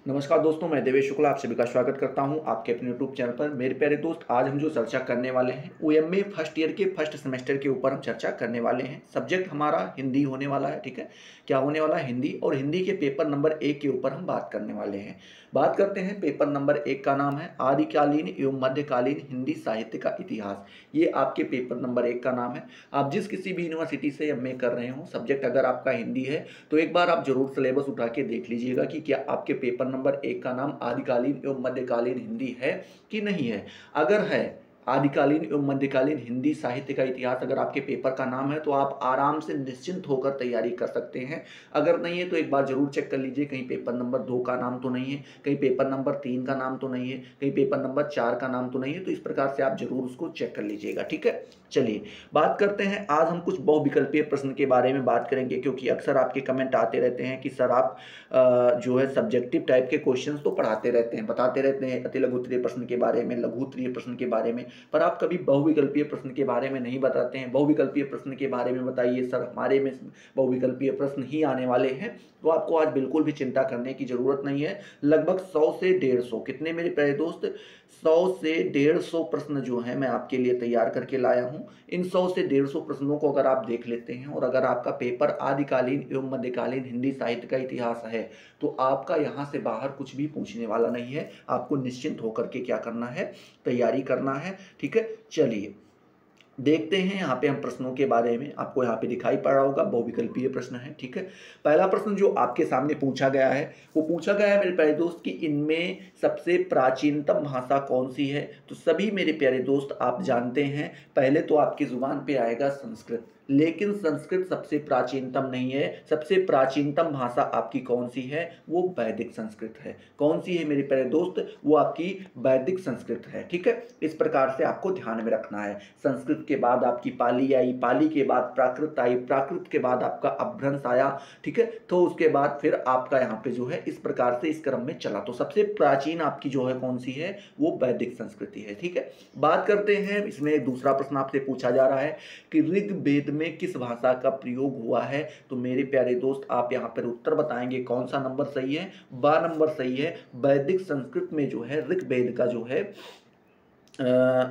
नमस्कार दोस्तों, मैं देवेश शुक्ला आप सभी का स्वागत करता हूं आपके अपने यूट्यूब चैनल पर। मेरे प्यारे दोस्त, आज हम जो चर्चा करने वाले हैं वो एमए फर्स्ट ईयर के फर्स्ट सेमेस्टर के ऊपर हम चर्चा करने वाले हैं। सब्जेक्ट हमारा हिंदी होने वाला है। ठीक है, क्या होने वाला है? हिंदी। और हिंदी के पेपर नंबर 1 के ऊपर हम बात करने वाले हैं। बात करते हैं। पेपर नंबर 1 का नाम है आदिकालीन एवं मध्यकालीन हिंदी साहित्य का इतिहास। ये आपके पेपर नंबर 1 का नाम है। आप जिस किसी भी यूनिवर्सिटी से एमए कर रहे हो, सब्जेक्ट अगर आपका हिंदी है तो एक बार आप जरूर सिलेबस उठा के देख लीजिएगा कि क्या आपके पेपर नंबर 1 का नाम आदिकालीन एवं मध्यकालीन हिंदी है कि नहीं है। अगर है आदिकालीन एवं मध्यकालीन हिंदी साहित्य का इतिहास अगर आपके पेपर का नाम है तो आप आराम से निश्चिंत होकर तैयारी कर सकते हैं। अगर नहीं है तो एक बार जरूर चेक कर लीजिए, कहीं पेपर नंबर 2 का नाम तो नहीं है, कहीं पेपर नंबर 3 का नाम तो नहीं है, कहीं पेपर नंबर 4 का नाम तो नहीं है। तो इस प्रकार से आप जरूर उसको चेक कर लीजिएगा। ठीक है, चलिए बात करते हैं। आज हम कुछ बहुविकल्पीय प्रश्न के बारे में बात करेंगे, क्योंकि अक्सर आपके कमेंट आते रहते हैं कि सर आप जो है सब्जेक्टिव टाइप के क्वेश्चंस तो पढ़ाते रहते हैं, बताते रहते हैं अति लघुत्तरीय प्रश्न के बारे में, लघुत्तरीय प्रश्न के बारे में, पर आप कभी बहुविकल्पीय प्रश्न के बारे में नहीं बताते हैं। बहुविकल्पीय प्रश्न के बारे में बताइए सर, हमारे में बहुविकल्पीय प्रश्न ही आने वाले हैं। तो आपको आज बिल्कुल भी चिंता करने की जरूरत नहीं है। लगभग 100 से 150, कितने मेरे प्यारे दोस्त, 100 से 150 प्रश्न जो है मैं आपके लिए तैयार करके लाया हूं। इन 100 से 150 प्रश्नों को अगर आप देख लेते हैं और अगर आपका पेपर आदिकालीन एवं मध्यकालीन हिंदी साहित्य का इतिहास है तो आपका यहां से बाहर कुछ भी पूछने वाला नहीं है। आपको निश्चिंत होकर के क्या करना है, तैयारी करना है। ठीक है, चलिए देखते हैं यहाँ पे हम प्रश्नों के बारे में। आपको यहाँ पे दिखाई पड़ रहा होगा बहुविकल्पीय प्रश्न है। ठीक है, पहला प्रश्न जो आपके सामने पूछा गया है वो पूछा गया है मेरे प्यारे दोस्त कि इनमें सबसे प्राचीनतम भाषा कौन सी है। तो सभी मेरे प्यारे दोस्त आप जानते हैं, पहले तो आपकी जुबान पे आएगा संस्कृत, लेकिन संस्कृत सबसे प्राचीनतम नहीं है। सबसे प्राचीनतम भाषा आपकी कौन सी है? वो वैदिक संस्कृत है। कौन सी है मेरे प्यारे दोस्त? वो आपकी वैदिक संस्कृत है। ठीक है, इस प्रकार से आपको ध्यान में रखना है। संस्कृत के बाद आपकी पाली आई, पाली के बाद प्राकृत आई, प्राकृत के बाद आपका अपभ्रंश आया। ठीक है, तो उसके बाद फिर आपका यहाँ पे जो है इस प्रकार से इस क्रम में चला। तो सबसे प्राचीन आपकी जो है कौन सी है? वो वैदिक संस्कृति है। ठीक है, बात करते हैं। इसमें दूसरा प्रश्न आपसे पूछा जा रहा है कि ऋग्वेद में किस भाषा का प्रयोग हुआ है। तो मेरे प्यारे दोस्त आप यहाँ पर उत्तर बताएंगे कौन सा नंबर सही है। 12 नंबर सही है। वैदिक संस्कृत में जो है ऋग्वेद का जो है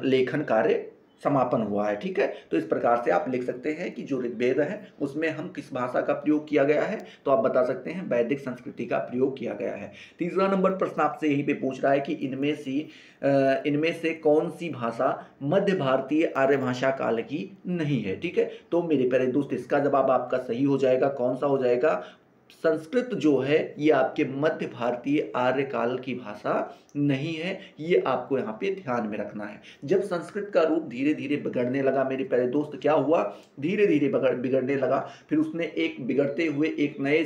लेखन कार्य समापन हुआ है। ठीक है, तो इस प्रकार से आप लिख सकते हैं कि जो ऋग्वेद है उसमें हम किस भाषा का प्रयोग किया गया है, तो आप बता सकते हैं वैदिक संस्कृति का प्रयोग किया गया है। तीसरा नंबर प्रश्न आपसे यहीं पे पूछ रहा है कि इनमें से कौन सी भाषा मध्य भारतीय आर्य भाषा काल की नहीं है। ठीक है, तो मेरे प्यारे दोस्त इसका जवाब आपका सही हो जाएगा। कौन सा हो जाएगा? संस्कृत जो है ये आपके मध्य भारतीय आर्य काल की भाषा नहीं है। ये आपको यहाँ पे ध्यान में रखना है। जब संस्कृत का रूप धीरे धीरे बिगड़ने लगा मेरे प्यारे दोस्त, क्या हुआ? धीरे धीरे बिगड़ने लगा। फिर उसने एक बिगड़ते हुए एक नए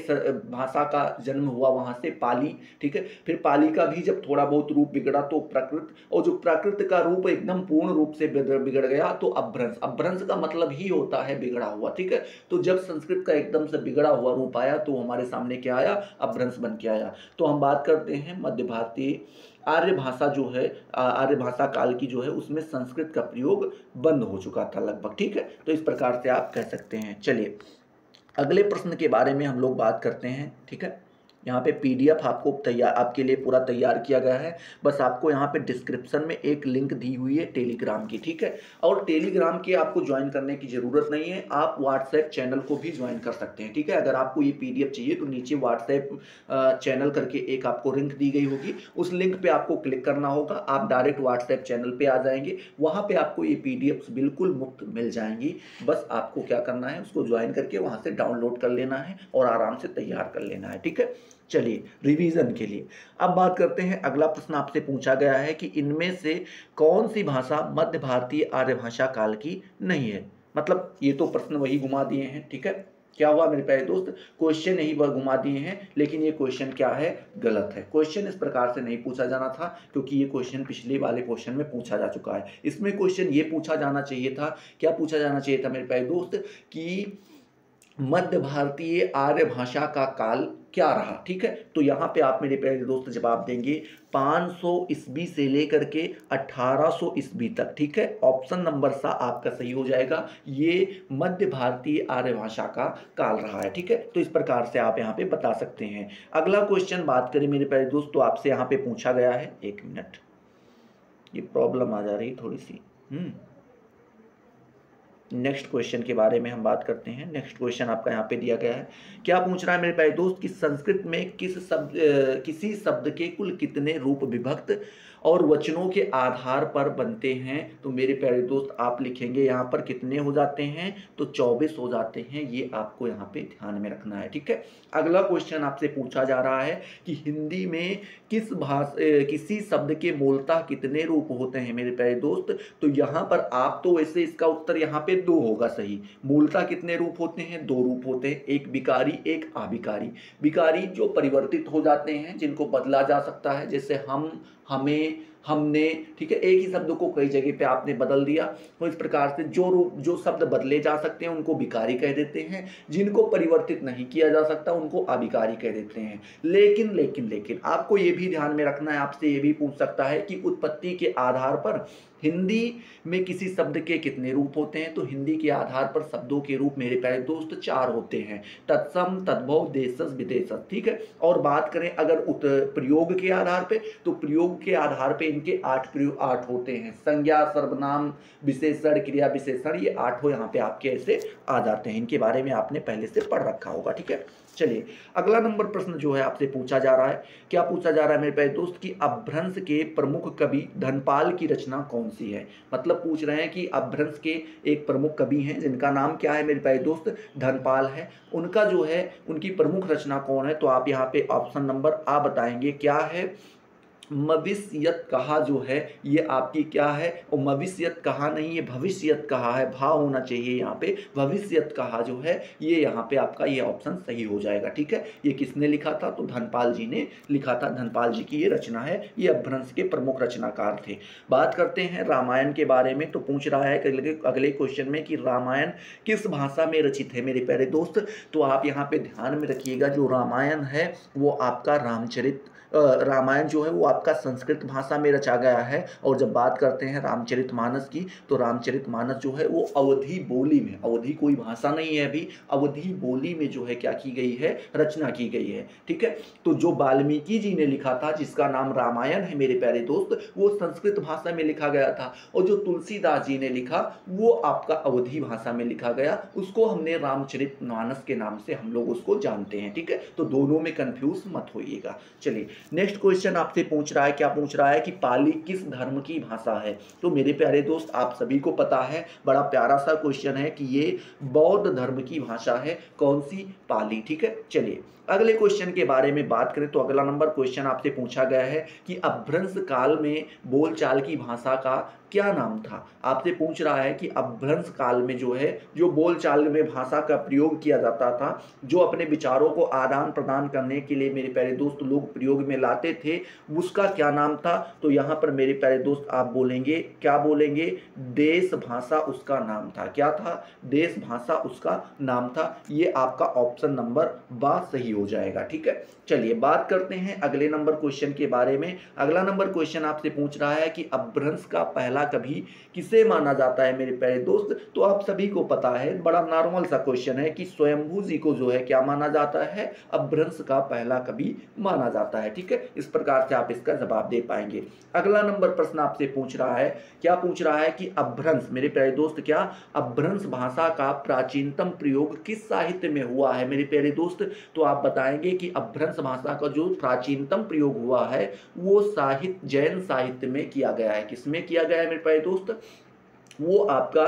भाषा का जन्म हुआ, वहां से पाली। ठीक है, फिर पाली का भी जब थोड़ा बहुत रूप बिगड़ा तो प्राकृत, और जो प्राकृत का रूप एकदम पूर्ण रूप से बिगड़ गया तो अपभ्रंश। अपभ्रंश का मतलब ही होता है बिगड़ा हुआ। ठीक है, तो जब संस्कृत का एकदम से बिगड़ा हुआ रूप आया तो हमारे सामने क्या आया? अपभ्रंश बन के आया। तो हम बात करते हैं मध्य भारतीय आर्य भाषा जो है, आर्य भाषा काल की जो है उसमें संस्कृत का प्रयोग बंद हो चुका था लगभग। ठीक है, तो इस प्रकार से आप कह सकते हैं। चलिए अगले प्रश्न के बारे में हम लोग बात करते हैं। ठीक है, यहाँ पे पीडीएफ आपको तैयार, आपके लिए पूरा तैयार किया गया है। बस आपको यहाँ पे डिस्क्रिप्शन में एक लिंक दी हुई है टेलीग्राम की। ठीक है, और टेलीग्राम के आपको ज्वाइन करने की जरूरत नहीं है, आप व्हाट्सएप चैनल को भी ज्वाइन कर सकते हैं। ठीक है, अगर आपको ये पीडीएफ चाहिए तो नीचे व्हाट्सएप चैनल करके एक आपको लिंक दी गई होगी, उस लिंक पे आपको क्लिक करना होगा। आप डायरेक्ट व्हाट्सएप चैनल पे आ जाएंगे, वहाँ पे आपको ये पीडीएफ बिल्कुल मुफ्त मिल जाएंगी। बस आपको क्या करना है, उसको ज्वाइन करके वहाँ से डाउनलोड कर लेना है और आराम से तैयार कर लेना है। ठीक है, चलिए रिवीजन के लिए अब बात करते हैं। अगला प्रश्न आपसे पूछा गया है कि इनमें से कौन सी भाषा मध्य भारतीय आर्य भाषा काल की नहीं है। मतलब ये तो प्रश्न वही घुमा दिए हैं। ठीक है, क्या हुआ मेरे प्यारे दोस्त? क्वेश्चन यही वह घुमा दिए हैं, लेकिन ये क्वेश्चन क्या है? गलत है। क्वेश्चन इस प्रकार से नहीं पूछा जाना था, क्योंकि ये क्वेश्चन पिछले वाले क्वेश्चन में पूछा जा चुका है। इसमें क्वेश्चन ये पूछा जाना चाहिए था, क्या पूछा जाना चाहिए था मेरे प्यारे दोस्त, कि मध्य भारतीय आर्य भाषा का काल क्या रहा, ठीक है। तो यहाँ पे आप मेरे प्यारे दोस्त जवाब देंगे 500 ईस्वी से लेकर के 1800 ईस्वी तक, ठीक है। ऑप्शन नंबर सा आपका सही हो जाएगा। ये मध्य भारतीय आर्य भाषा का काल रहा है, ठीक है। तो इस प्रकार से आप यहाँ पे बता सकते हैं। अगला क्वेश्चन बात करें मेरे प्यारे दोस्त, तो आपसे यहाँ पे पूछा गया है, एक मिनट, ये प्रॉब्लम आ जा रही थोड़ी सी। नेक्स्ट क्वेश्चन के बारे में हम बात करते हैं। नेक्स्ट क्वेश्चन आपका यहाँ पे दिया गया है। क्या पूछ रहा है मेरे प्यारे दोस्त कि संस्कृत में किसी शब्द के कुल कितने रूप विभक्त और वचनों के आधार पर बनते हैं। तो मेरे प्यारे दोस्त आप लिखेंगे यहाँ पर कितने हो जाते हैं, तो 24 हो जाते हैं। ये आपको यहाँ पे ध्यान में रखना है, ठीक है। अगला क्वेश्चन आपसे पूछा जा रहा है कि हिंदी में किसी शब्द के मूलतः कितने रूप होते हैं मेरे प्यारे दोस्त। तो यहाँ पर आप तो वैसे इसका उत्तर यहाँ पे 2 होगा सही। मूलतः कितने रूप होते हैं, 2 रूप होते हैं, एक विकारी एक अविकारी। विकारी जो परिवर्तित हो जाते हैं, जिनको बदला जा सकता है, जैसे हम, हमें, हमने, ठीक है। एक ही शब्द को कई जगह पे आपने बदल दिया, तो इस प्रकार से जो शब्द बदले जा सकते हैं उनको विकारी कह देते हैं। जिनको परिवर्तित नहीं किया जा सकता उनको अविकारी कह देते हैं। लेकिन आपको ये भी ध्यान में रखना है, आपसे ये भी पूछ सकता है कि उत्पत्ति के आधार पर हिंदी में किसी शब्द के कितने रूप होते हैं। तो हिंदी के आधार पर शब्दों के रूप मेरे प्यारे दोस्त 4 होते हैं, तत्सम, तद्भव, देशज, विदेशज, ठीक है। और बात करें अगर प्रयोग के आधार पे, तो प्रयोग के आधार पे इनके 8 होते हैं। संज्ञा, सर्वनाम, विशेषण, क्रिया विशेषण, ये 8 यहाँ पे आपके ऐसे आ जाते हैं। इनके बारे में आपने पहले से पढ़ रखा होगा, ठीक है। चलिए अगला नंबर प्रश्न जो है आपसे पूछा जा रहा है। क्या पूछा जा रहा है मेरे प्यारे दोस्त कि अपभ्रंश के प्रमुख कवि धनपाल की रचना कौन सी है। मतलब पूछ रहे हैं कि अपभ्रंश के एक प्रमुख कवि हैं जिनका नाम क्या है मेरे प्यारे दोस्त, धनपाल है। उनका जो है, उनकी प्रमुख रचना कौन है। तो आप यहाँ पे ऑप्शन नंबर आ बताएंगे क्या है। मविष्यत कहा जो है ये आपकी क्या है, और मविष्यत कहा नहीं, ये भविष्यत कहा है, भाव होना चाहिए यहाँ पे। भविष्यत कहा जो है ये यहाँ पे आपका ये ऑप्शन सही हो जाएगा, ठीक है। ये किसने लिखा था, तो धनपाल जी ने लिखा था। धनपाल जी की ये रचना है, ये अपभ्रंश के प्रमुख रचनाकार थे। बात करते हैं रामायण के बारे में। तो पूछ रहा है अगले क्वेश्चन में कि रामायण किस भाषा में रचित है मेरे प्यारे दोस्त। तो आप यहाँ पे ध्यान में रखिएगा, जो रामायण है वो आपका रामायण जो है वो आपका संस्कृत भाषा में रचा गया है। और जब बात करते हैं रामचरितमानस की, तो रामचरितमानस जो है वो अवधी बोली में, अवधी कोई भाषा नहीं है अभी, अवधी बोली में जो है क्या की गई है, रचना की गई है, ठीक है। तो जो वाल्मीकि जी ने लिखा था, जिसका नाम रामायण है मेरे प्यारे दोस्त, वो संस्कृत भाषा में लिखा गया था। और जो तुलसीदास जी ने लिखा वो आपका अवधी भाषा में लिखा गया, उसको हमने रामचरितमानस के नाम से हम लोग उसको जानते हैं, ठीक है। तो दोनों में कंफ्यूज मत होइएगा। चलिए नेक्स्ट क्वेश्चन आपसे पूछ रहा है, क्या पूछ रहा है कि पाली किस धर्म की भाषा है। तो मेरे प्यारे दोस्त आप सभी को पता है, बड़ा प्यारा सा क्वेश्चन है कि ये बौद्ध धर्म की भाषा है। कौन सी, पाली, ठीक है। चलिए अगले क्वेश्चन के बारे में बात करें। तो अगला नंबर क्वेश्चन आपसे पूछा गया है कि अपभ्रंश काल में बोलचाल की भाषा का क्या नाम था। आपसे पूछ रहा है कि अपभ्रंश काल में जो है, जो बोलचाल में भाषा का प्रयोग किया जाता था, जो अपने विचारों को आदान प्रदान करने के लिए मेरे प्यारे दोस्त लोग प्रयोग में लाते थे, उसका क्या नाम था। तो यहाँ पर मेरे प्यारे दोस्त आप बोलेंगे, क्या बोलेंगे, देश भाषा उसका नाम था। क्या था, देश भाषा उसका नाम था। ये आपका ऑप्शन नंबर बा सही हो जाएगा, ठीक है। चलिए बात करते हैं अगले नंबर क्वेश्चन के बारे में। अगला नंबर क्वेश्चन आपसे पूछ रहा है कि अपभ्रंश का पहला कवि किसे माना जाता है मेरे प्यारे दोस्त। तो आप सभी को पता है, बड़ा नॉर्मल सा क्वेश्चन है कि स्वयंभू जी को जो है क्या माना जाता है, अपभ्रंश का पहला कवि माना जाता है, ठीक है। इस प्रकार से आप इसका जवाब दे पाएंगे। अगला नंबर प्रश्न आपसे पूछ रहा है, क्या पूछ रहा है कि अपभ्रंश मेरे प्यारे दोस्त, क्या अपभ्रंश भाषा का प्राचीनतम प्रयोग किस साहित्य में हुआ है मेरे प्यारे दोस्त। तो आप बताएंगे कि अपभ्रंश भाषा का जो प्राचीनतम प्रयोग हुआ है वो साहित्य, जैन साहित्य में किया गया है। किसमें किया गया है मेरे प्यारे दोस्त, वो आपका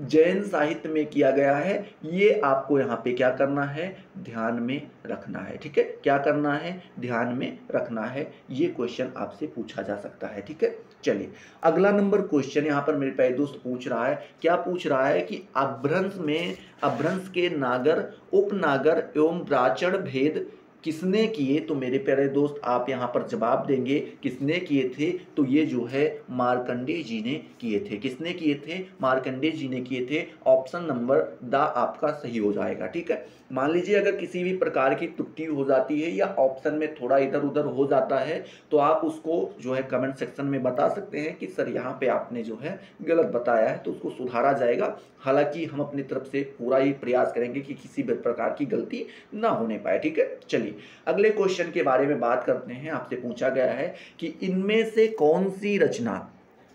जैन साहित्य में किया गया है। ये आपको यहाँ पे क्या करना है, ध्यान में रखना है, ठीक है। क्या करना है, ध्यान में रखना है। ये क्वेश्चन आपसे पूछा जा सकता है, ठीक है। चलिए अगला नंबर क्वेश्चन यहाँ पर मेरे प्यारे दोस्त पूछ रहा है, क्या पूछ रहा है कि अपभ्रंश के नागर, उपनागर एवं ब्राह्मण भेद किसने किए, तो मेरे प्यारे दोस्त आप यहाँ पर जवाब देंगे किसने किए थे, तो ये जो है मार्कंडेय जी ने किए थे। किसने किए थे, मार्कंडेय जी ने किए थे। ऑप्शन नंबर द आपका सही हो जाएगा। ठीक है, मान लीजिए अगर किसी भी प्रकार की त्रुटि हो जाती है या ऑप्शन में थोड़ा इधर उधर हो जाता है तो आप उसको जो है कमेंट सेक्शन में बता सकते हैं कि सर यहाँ पे आपने जो है गलत बताया है, तो उसको सुधारा जाएगा। हालांकि हम अपनी तरफ से पूरा ही प्रयास करेंगे कि किसी भी प्रकार की गलती ना होने पाए। ठीक है, चलिए अगले क्वेश्चन के बारे में बात करते हैं। आपसे पूछा गया है कि इनमें से कौन सी रचना,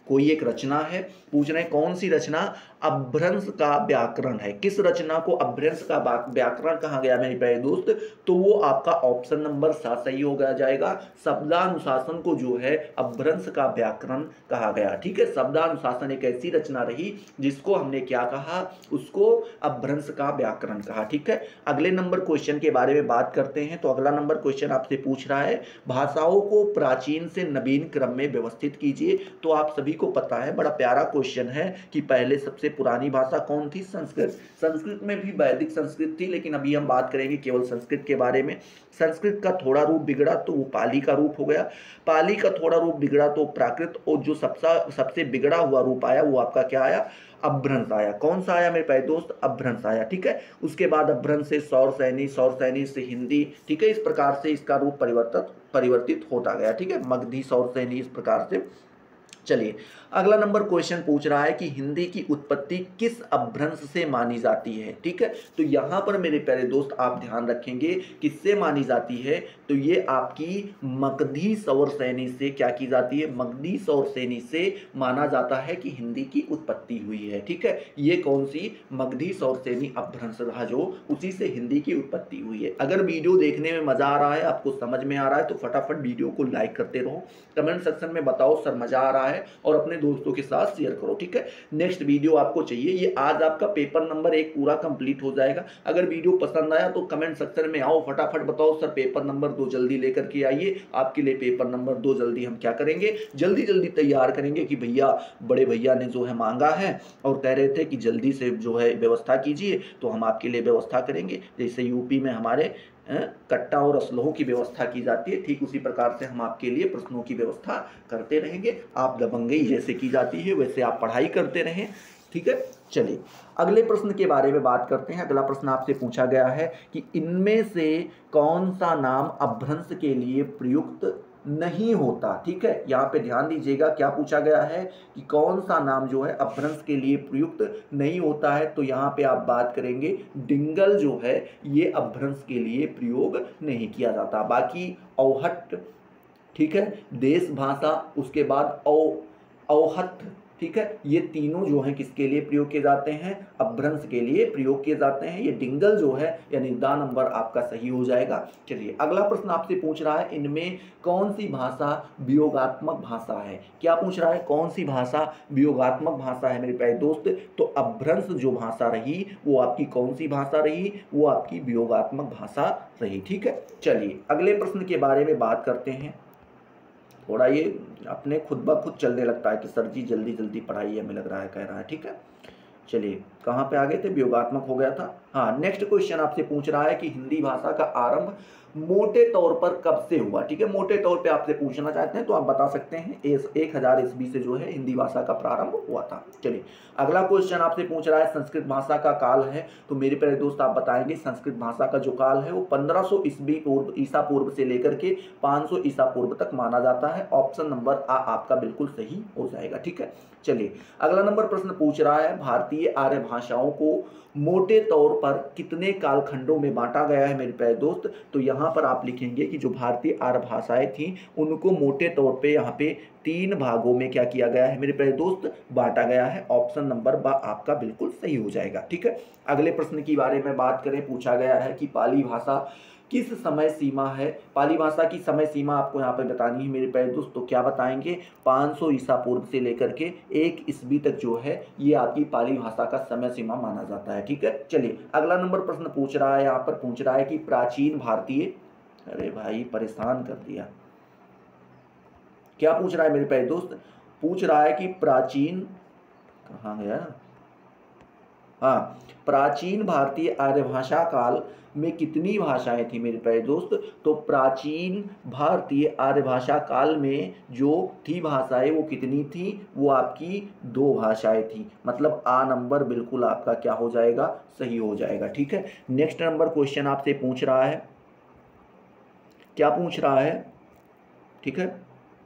कोई एक रचना है, पूछ रहे हैं कौन सी रचना अभ्रंश का व्याकरण है। किस रचना को अभ्रंश का व्याकरण कहा गया मेरे प्यारे दोस्त, तो वो आपका ऑप्शन नंबर 7 सही हो गया जाएगा। शब्दानुशासन को जो है अभ्रंश का व्याकरण कहा गया। ठीक है, शब्दानुशासन एक ऐसी रचना रही जिसको हमने क्या कहा, उसको अभ्रंश का व्याकरण कहा। ठीक है, अगले नंबर क्वेश्चन के बारे में बात करते हैं। तो अगला नंबर क्वेश्चन आपसे पूछ रहा है भाषाओं को प्राचीन से नवीन क्रम में व्यवस्थित कीजिए। तो आप सभी को पता है, बड़ा प्यारा क्वेश्चन है कि पहले सबसे पुरानी भाषा कौन थी, संस्कृत। संस्कृत में भी वैदिक संस्कृत थी, लेकिन अभी हम बात करेंगे केवल संस्कृत के बारे में। संस्कृत का थोड़ा रूप बिगड़ा तो वो पाली का रूप हो गया, पाली का थोड़ा रूप बिगड़ा तो प्राकृत, और जो सबसे बिगड़ा हुआ रूप आया वो आपका क्या आया, अभ्रंश आया। कौन सा आया मेरे भाई दोस्त, अभ्रंश आया। ठीक है, उसके बाद अभ्रंश से सौरसैनी, सौरसैनी से हिंदी। ठीक है, इस प्रकार से इसका रूप परिवर्तित होता गया। ठीक है, मगधी, सौरसैनी, इस प्रकार से। चलिए अगला नंबर क्वेश्चन पूछ रहा है कि हिंदी की उत्पत्ति किस अपभ्रंश से मानी जाती है। ठीक है, तो यहां पर मेरे प्यारे दोस्त आप ध्यान रखेंगे किससे मानी जाती है, तो ये आपकी मगधी सौरसैनी से क्या की जाती है, मगधी सौरसैनी से माना जाता है कि हिंदी की उत्पत्ति हुई है। ठीक है, ये कौन सी, मगधी सौरसैनी अपभ्रंश रहा जो, उसी से हिंदी की उत्पत्ति हुई है। अगर वीडियो देखने में मजा आ रहा है, आपको समझ में आ रहा है, तो फटाफट वीडियो को लाइक करते रहो, कमेंट सेक्शन में बताओ सर मजा आ रहा है, और अपने दोस्तों के साथ शेयर करो। ठीक है, नेक्स्ट वीडियो आपको चाहिए, ये आज आपका पेपर नंबर 1 पूरा कंप्लीट हो जाएगा। अगर वीडियो पसंद आया तो कमेंट सेक्शन में आओ, फटाफट बताओ सर पेपर नंबर 2 जल्दी लेकर के आइए। आपके लिए पेपर नंबर 2 जल्दी हम क्या करेंगे, जल्दी जल्दी तैयार करेंगे कि भैया, बड़े भैया ने जो है मांगा है और कह रहे थे कि जल्दी से जो है व्यवस्था कीजिए, तो हम आपके लिए व्यवस्था करेंगे। जैसे यूपी में हमारे कट्टा और असलहों की व्यवस्था की जाती है, ठीक उसी प्रकार से हम आपके लिए प्रश्नों की व्यवस्था करते रहेंगे। आप दबंगई जैसे की जाती है वैसे आप पढ़ाई करते रहें। ठीक है, चलिए अगले प्रश्न के बारे में बात करते हैं। अगला प्रश्न आपसे पूछा गया है कि इनमें से कौन सा नाम अपभ्रंश के लिए प्रयुक्त नहीं होता। ठीक है, यहाँ पे ध्यान दीजिएगा, क्या पूछा गया है कि कौन सा नाम जो है अपभ्रंश के लिए प्रयुक्त नहीं होता है, तो यहाँ पे आप बात करेंगे डिंगल जो है ये अपभ्रंश के लिए प्रयोग नहीं किया जाता। बाकी औहट, ठीक है, देश भाषा, उसके बाद औहत, ठीक है, ये तीनों जो हैं किसके लिए प्रयोग किए जाते हैं, अपभ्रंश के लिए प्रयोग किए जाते हैं। ये डिंगल जो है यानी दा नंबर आपका सही हो जाएगा। चलिए अगला प्रश्न आपसे पूछ रहा है इनमें कौन सी भाषा वियोगात्मक भाषा है। क्या पूछ रहा है, कौन सी भाषा वियोगात्मक भाषा है मेरे प्यारे दोस्त, तो अपभ्रंश जो भाषा रही वो आपकी कौन सी भाषा रही, वो आपकी वियोगात्मक भाषा रही। ठीक है, चलिए अगले प्रश्न के बारे में बात करते हैं। थोड़ा ये अपने खुद ब खुद चलने लगता है कि सर जी जल्दी जल्दी पढ़ाइए, हमें लग रहा है, कह रहा है। ठीक है, चलिए कहाँ पे आ गए थे, वियोगात्मक हो गया था। हाँ, नेक्स्ट क्वेश्चन आपसे पूछ रहा है कि हिंदी भाषा का आरंभ मोटे तौर पर कब से हुआ। ठीक है, मोटे तौर पे आपसे पूछना चाहते हैं तो आप बता सकते हैं 1000 ईस्वी से जो है हिंदी भाषा का प्रारंभ हुआ था। चलिए अगला क्वेश्चन आपसे पूछ रहा है संस्कृत भाषा का काल है, तो मेरे प्यारे दोस्त आप बताएंगे संस्कृत भाषा का जो काल है वो 1500 ईसा पूर्व से लेकर के 500 ईसा पूर्व तक माना जाता है। ऑप्शन नंबर आ आपका बिल्कुल सही हो जाएगा। ठीक है, चलिए अगला नंबर प्रश्न पूछ रहा है भारतीय आर्य भाषाओं को मोटे तौर पर कितने कालखंडों में बांटा गया है मेरे प्यारे दोस्त, तो यहाँ पर आप लिखेंगे कि जो भारतीय आर्य भाषाएं थी उनको मोटे तौर पे यहाँ पे 3 भागों में क्या किया गया है मेरे प्यारे दोस्त, बांटा गया है। ऑप्शन नंबर बा आपका बिल्कुल सही हो जाएगा। ठीक है, अगले प्रश्न के बारे में बात करें, पूछा गया है कि पाली भाषा किस समय सीमा है। पाली भाषा की समय सीमा आपको यहाँ पर बतानी है मेरे प्यारे दोस्त, तो क्या बताएंगे, 500 ईसा पूर्व से लेकर के 1 ईस्वी तक जो है ये आपकी पाली भाषा का समय सीमा माना जाता है। ठीक है, चलिए अगला नंबर प्रश्न पूछ रहा है, यहाँ पर पूछ रहा है कि प्राचीन भारतीय, अरे भाई परेशान कर दिया, क्या पूछ रहा है मेरे प्यारे दोस्त, पूछ रहा है कि प्राचीन, कहाँ गया, हाँ, प्राचीन भारतीय आर्य भाषा काल में कितनी भाषाएं थी मेरे प्यारे दोस्त? तो प्राचीन भारतीय आर्य भाषा काल में जो थी भाषाएं वो कितनी थी? वो आपकी 2 भाषाएं थी। मतलब आ नंबर बिल्कुल आपका क्या हो जाएगा? सही हो जाएगा। ठीक है, नेक्स्ट नंबर क्वेश्चन आपसे पूछ रहा है, क्या पूछ रहा है? ठीक है,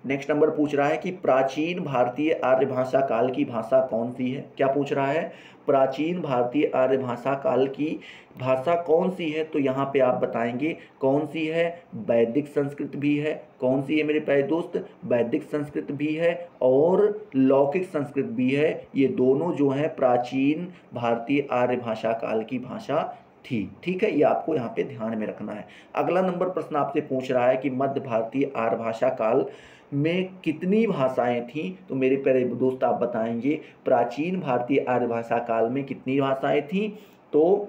नेक्स्ट नंबर पूछ रहा है कि प्राचीन भारतीय आर्य भाषा काल की भाषा कौन सी है? क्या पूछ रहा है? प्राचीन भारतीय आर्य भाषा काल की भाषा कौन सी है? तो यहाँ पे आप बताएंगे कौन सी है। वैदिक संस्कृत भी है। कौन सी है मेरे प्यारे दोस्त? वैदिक संस्कृत भी है और लौकिक संस्कृत भी है। ये दोनों जो है प्राचीन भारतीय आर्य भाषा काल की भाषा थी। ठीक है, ये आपको यहाँ पे ध्यान में रखना है। अगला नंबर प्रश्न आपसे पूछ रहा है कि मध्य भारतीय आर्य भाषा काल में कितनी भाषाएं थीं? तो मेरे प्यारे दोस्त आप बताएंगे प्राचीन भारतीय आर्य भाषा काल में कितनी भाषाएं थीं? तो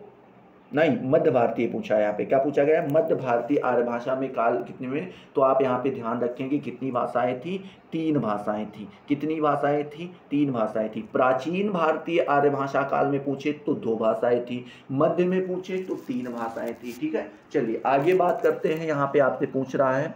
नहीं, मध्य भारतीय पूछा है। यहाँ पे क्या पूछा गया है? मध्य भारतीय आर्य भाषा में काल कितने में? तो आप यहाँ पे ध्यान रखें कि कितनी भाषाएं थी? 3 भाषाएं थी। कितनी भाषाएं थी? 3 भाषाएं थी। प्राचीन भारतीय आर्य भाषा काल में पूछे तो 2 भाषाएं थी, मध्य में पूछे तो 3 भाषाएं थी। ठीक है, चलिए आगे बात करते हैं। यहाँ पे आपसे पूछ रहा है,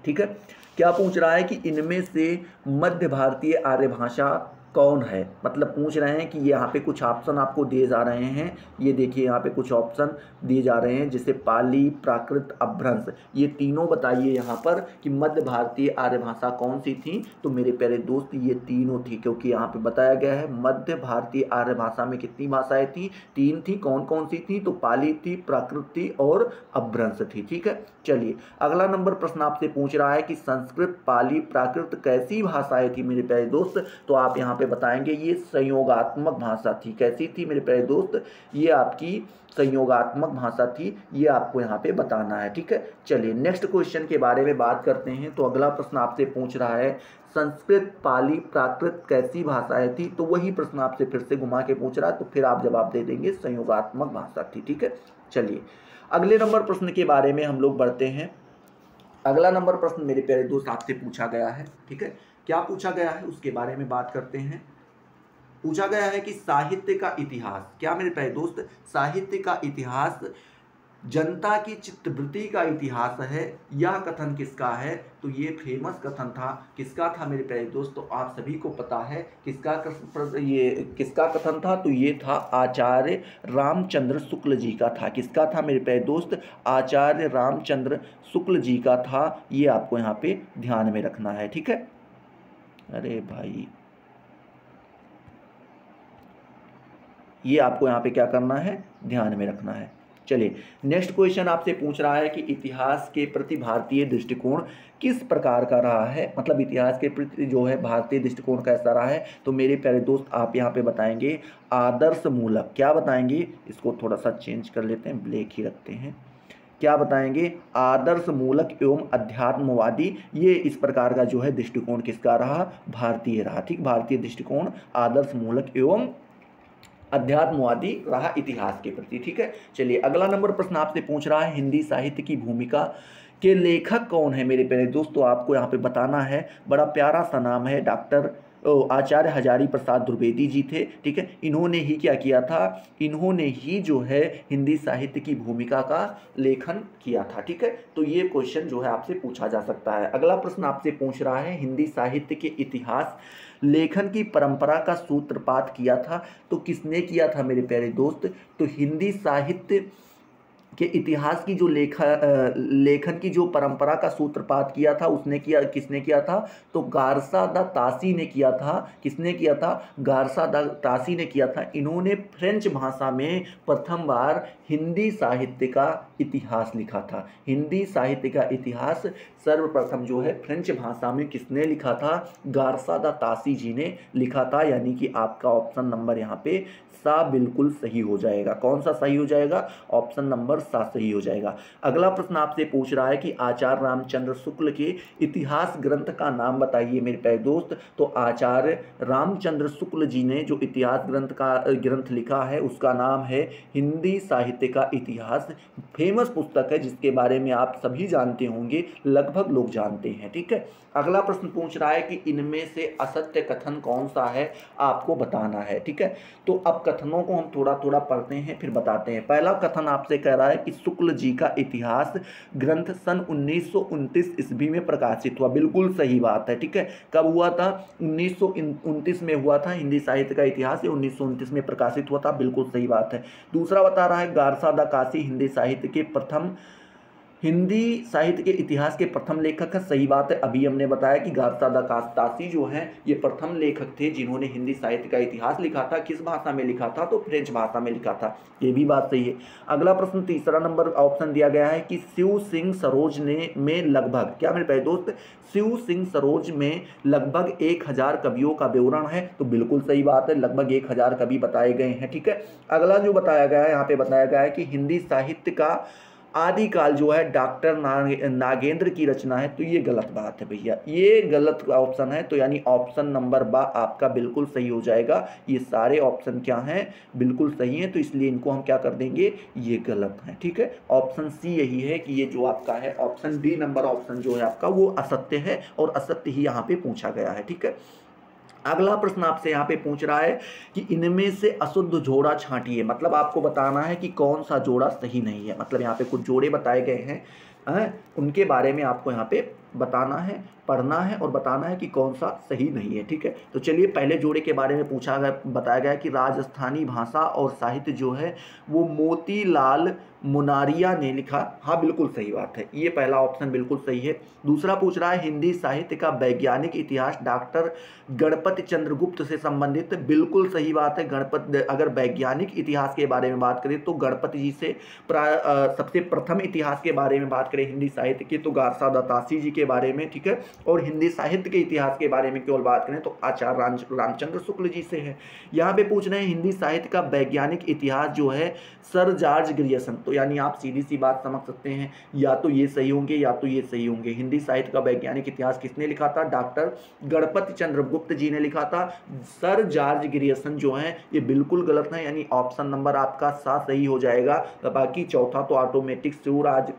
ठीक है, क्या पूछ रहा है कि इनमें से मध्य भारतीय आर्य भाषा कौन है? मतलब पूछ रहे हैं कि यहाँ पे कुछ ऑप्शन आपको दिए जा रहे हैं। ये देखिए यहाँ पे कुछ ऑप्शन दिए जा रहे हैं, जैसे पाली, प्राकृत, अपभ्रंश। ये तीनों बताइए यहाँ पर कि मध्य भारतीय आर्य भाषा कौन सी थी? तो मेरे प्यारे दोस्त ये तीनों थी, क्योंकि यहाँ पे बताया गया है मध्य भारतीय आर्य भाषा में कितनी भाषाएं थी? 3 थी। कौन कौन सी थी? तो पाली थी, प्राकृत थी और अपभ्रंश थी। ठीक है, चलिए अगला नंबर प्रश्न आपसे पूछ रहा है कि संस्कृत, पाली, प्राकृत कैसी भाषाएं थी मेरे प्यारे दोस्त? तो आप यहाँ बताएंगे ये संयोगात्मक भाषा थी। कैसी थी मेरे प्यारे दोस्त? ये आपकी संयोगात्मक भाषा थी। ये आपको यहाँ पे बताना है। ठीक है, चलिए नेक्स्ट क्वेश्चन के बारे में बात करते हैं। तो अगला प्रश्न आपसे पूछ रहा है संस्कृत, पाली, प्राकृत कैसी भाषाएं थी? तो वही प्रश्न आपसे फिर से घुमा के पूछ रहा है, तो फिर आप जवाब दे देंगे संयोगात्मक भाषा थी। ठीक है, चलिए अगले नंबर प्रश्न के बारे में हम लोग बढ़ते हैं। अगला नंबर प्रश्न मेरे प्यारे दोस्त आपसे पूछा गया है। ठीक है, क्या पूछा गया है उसके बारे में बात करते हैं। पूछा गया है कि साहित्य का इतिहास, क्या मेरे प्यारे दोस्त? साहित्य का इतिहास जनता की चित्तवृत्ति का इतिहास है। यह कथन किसका है? तो ये फेमस कथन था। किसका था मेरे प्यारे दोस्त? तो आप सभी को पता है ये किसका कथन था? तो ये था आचार्य रामचंद्र शुक्ल जी का था। किसका था मेरे प्यारे दोस्त? आचार्य रामचंद्र शुक्ल जी का था। ये आपको यहाँ पे ध्यान में रखना है। ठीक है, अरे भाई ये आपको यहाँ पे क्या करना है? ध्यान में रखना है। चलिए नेक्स्ट क्वेश्चन आपसे पूछ रहा है कि इतिहास के प्रति भारतीय दृष्टिकोण किस प्रकार का रहा है? मतलब इतिहास के प्रति जो है भारतीय दृष्टिकोण कैसा रहा है? तो मेरे प्यारे दोस्त आप यहाँ पे बताएंगे आदर्श मूलक। क्या बताएंगे? इसको थोड़ा सा चेंज कर लेते हैं, ब्लैक ही रखते हैं। क्या बताएंगे? आदर्श मूलक एवं अध्यात्मवादी। ये इस प्रकार का जो है दृष्टिकोण किसका रहा? भारतीय रहा। ठीक, भारतीय दृष्टिकोण आदर्श मूलक एवं अध्यात्मवादी रहा इतिहास के प्रति। ठीक है, चलिए अगला नंबर प्रश्न आपसे पूछ रहा है हिंदी साहित्य की भूमिका के लेखक कौन है मेरे प्यारे दोस्तों? आपको यहाँ पे बताना है। बड़ा प्यारा सा नाम है, डॉक्टर आचार्य हजारी प्रसाद द्विवेदी जी थे। ठीक है, इन्होंने ही क्या किया था? इन्होंने ही जो है हिंदी साहित्य की भूमिका का लेखन किया था। ठीक है, तो ये क्वेश्चन जो है आपसे पूछा जा सकता है। अगला प्रश्न आपसे पूछ रहा है हिंदी साहित्य के इतिहास लेखन की परंपरा का सूत्रपात किया था। तो किसने किया था मेरे प्यारे दोस्त? तो हिंदी साहित्य के इतिहास की जो लेखन की जो परंपरा का सूत्रपात किया था उसने किया, किसने किया था? तो गारसा द तासी ने किया था। किसने किया था? गारसा द तासी ने किया था। इन्होंने फ्रेंच भाषा में प्रथम बार हिंदी साहित्य का इतिहास लिखा था। हिंदी साहित्य का इतिहास सर्वप्रथम जो है फ्रेंच भाषा में किसने लिखा था? गारसा द तासी जी ने लिखा था। यानी कि आपका ऑप्शन नंबर यहाँ पे सा बिल्कुल सही हो जाएगा। कौन सा सही हो जाएगा? ऑप्शन नंबर सा सही हो जाएगा। अगला प्रश्न आपसे पूछ रहा है कि आचार्य रामचंद्र शुक्ल के इतिहास ग्रंथ का नाम बताइए मेरे प्यारे दोस्त। तो आचार्य रामचंद्र शुक्ल जी ने जो इतिहास ग्रंथ लिखा है उसका नाम है हिंदी साहित्य का इतिहास। फेमस पुस्तक है जिसके बारे में आप सभी जानते होंगे, लगभग लोग जानते हैं। ठीक है, अगला प्रश्न पूछ रहा है कि इनमें से असत्य कथन कौन सा है, आपको बताना है। ठीक है, तो अब कथनों को हम थोड़ा थोड़ा पढ़ते हैं फिर बताते हैं। पहला कथन आपसे कह रहा है है कि शुक्ल जी का इतिहास ग्रंथ सन 1929 ईस्वी में प्रकाशित हुआ। बिल्कुल सही बात है, ठीक है। कब हुआ था? 1929 में हुआ था। हिंदी साहित्य का इतिहास ये 1929 में प्रकाशित हुआ था। बिल्कुल सही बात है। दूसरा बता रहा है गारसा द कासी हिंदी साहित्य के इतिहास के प्रथम लेखक है। सही बात है। अभी हमने बताया कि गारसा द कासी जो है ये प्रथम लेखक थे जिन्होंने हिंदी साहित्य का इतिहास लिखा था। किस भाषा में लिखा था? तो फ्रेंच भाषा में लिखा था। ये भी बात सही है। अगला प्रश्न तीसरा नंबर ऑप्शन दिया गया है कि शिव सिंह सरोज ने में लगभग, क्या मेरे प्यारे दोस्त, शिव सिंह सरोज में लगभग 1000 कवियों का विवरण है। तो बिल्कुल सही बात है, लगभग 1000 कवि बताए गए हैं, ठीक है। अगला जो बताया गया है, यहाँ पे बताया गया है कि हिंदी साहित्य का आदिकाल जो है डॉक्टर नागेंद्र की रचना है। तो ये गलत बात है भैया, ये गलत ऑप्शन है। तो यानी ऑप्शन नंबर बा आपका बिल्कुल सही हो जाएगा। ये सारे ऑप्शन क्या हैं? बिल्कुल सही हैं। तो इसलिए इनको हम क्या कर देंगे? ये गलत है, ठीक है। ऑप्शन सी यही है कि ये जो आपका है ऑप्शन डी नंबर ऑप्शन जो है आपका वो असत्य है और असत्य ही यहाँ पे पूछा गया है, ठीक है। अगला प्रश्न आपसे यहाँ पे पूछ रहा है कि इनमें से अशुद्ध जोड़ा छांटिए। मतलब आपको बताना है कि कौन सा जोड़ा सही नहीं है। मतलब यहाँ पे कुछ जोड़े बताए गए हैं, उनके बारे में आपको यहाँ पे बताना है, पढ़ना है और बताना है कि कौन सा सही नहीं है, ठीक है। तो चलिए पहले जोड़े के बारे में पूछा गया, बताया गया कि राजस्थानी भाषा और साहित्य जो है वो मोतीलाल मुनारिया ने लिखा। हाँ बिल्कुल सही बात है, ये पहला ऑप्शन बिल्कुल सही है। दूसरा पूछ रहा है हिंदी साहित्य का वैज्ञानिक इतिहास डॉक्टर गणपति चंद्रगुप्त से संबंधित। बिल्कुल सही बात है। गणपति, अगर वैज्ञानिक इतिहास के बारे में बात करें तो गणपति जी से सबसे प्रथम इतिहास के बारे में बात करें हिंदी साहित्य की तो गारसा द तासी जी के बारे में, ठीक है। और हिंदी साहित्य के इतिहास के बारे में केवल बात करें तो आचार्य रामचंद्र शुक्ल जी से है। यहाँ पे पूछ रहे हैं हिंदी साहित्य का वैज्ञानिक इतिहास जो है सर जॉर्ज ग्रियर्सन। तो यानी आप सीधी सी बात समझ सकते हैं, या तो ये सही होंगे या तो ये सही होंगे। हिंदी साहित्य का वैज्ञानिक इतिहास किसने लिखा था? डॉक्टर गणपति चंद्रगुप्त जी ने लिखा था। सर जॉर्ज ग्रियर्सन जो है ये बिल्कुल गलत है, यानी ऑप्शन नंबर आपका 7 सही हो जाएगा। बाकी चौथा तो ऑटोमेटिक शिवराज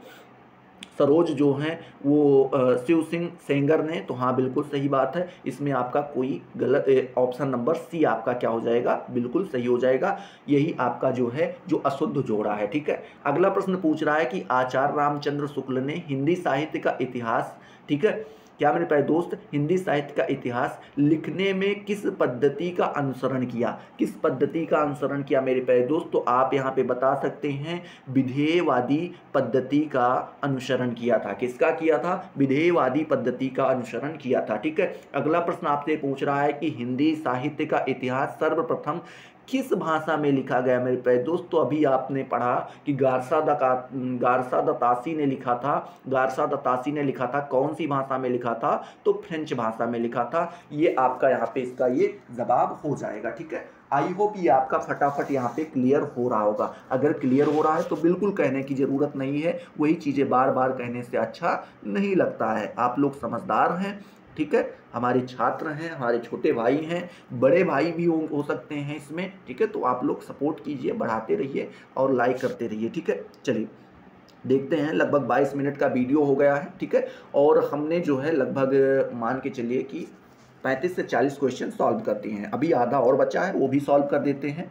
सरोज जो हैं वो शिव सिंह सेंगर ने। तो हाँ बिल्कुल सही बात है, इसमें आपका कोई गलत, ऑप्शन नंबर सी आपका क्या हो जाएगा? बिल्कुल सही हो जाएगा। यही आपका जो है जो अशुद्ध जोड़ा है, ठीक है। अगला प्रश्न पूछ रहा है कि आचार्य रामचंद्र शुक्ल ने हिंदी साहित्य का इतिहास, ठीक है, क्या मेरे प्यारे दोस्त, हिंदी साहित्य का इतिहास लिखने में किस पद्धति का अनुसरण किया? किस पद्धति का अनुसरण किया मेरे प्यारे दोस्त? तो आप यहाँ पे बता सकते हैं विधेयवादी पद्धति का अनुसरण किया था। किसका किया था? विधेयवादी पद्धति का अनुसरण किया था, ठीक है। अगला प्रश्न आपसे पूछ रहा है कि हिंदी साहित्य का इतिहास सर्वप्रथम किस भाषा में लिखा गया मेरे प्यारे दोस्त? तो अभी आपने पढ़ा कि गारसा द तासी ने लिखा था। गारसा द तासी ने लिखा था, कौन सी भाषा में लिखा था? तो फ्रेंच भाषा में लिखा था। ये आपका यहाँ पे इसका ये जवाब हो जाएगा, ठीक है। आई होप ये आपका फटाफट यहाँ पे क्लियर हो रहा होगा। अगर क्लियर हो रहा है तो बिल्कुल कहने की ज़रूरत नहीं है, वही चीज़ें बार बार कहने से अच्छा नहीं लगता है। आप लोग समझदार हैं, ठीक है। हमारे छात्र हैं, हमारे छोटे भाई हैं, बड़े भाई भी हो सकते हैं इसमें, ठीक है। तो आप लोग सपोर्ट कीजिए, बढ़ाते रहिए और लाइक करते रहिए, ठीक है। चलिए देखते हैं, लगभग 22 मिनट का वीडियो हो गया है, ठीक है। और हमने जो है लगभग मान के चलिए कि 35 से 40 क्वेश्चन सॉल्व कर दिए हैं। अभी आधा और बचा है, वो भी सॉल्व कर देते हैं।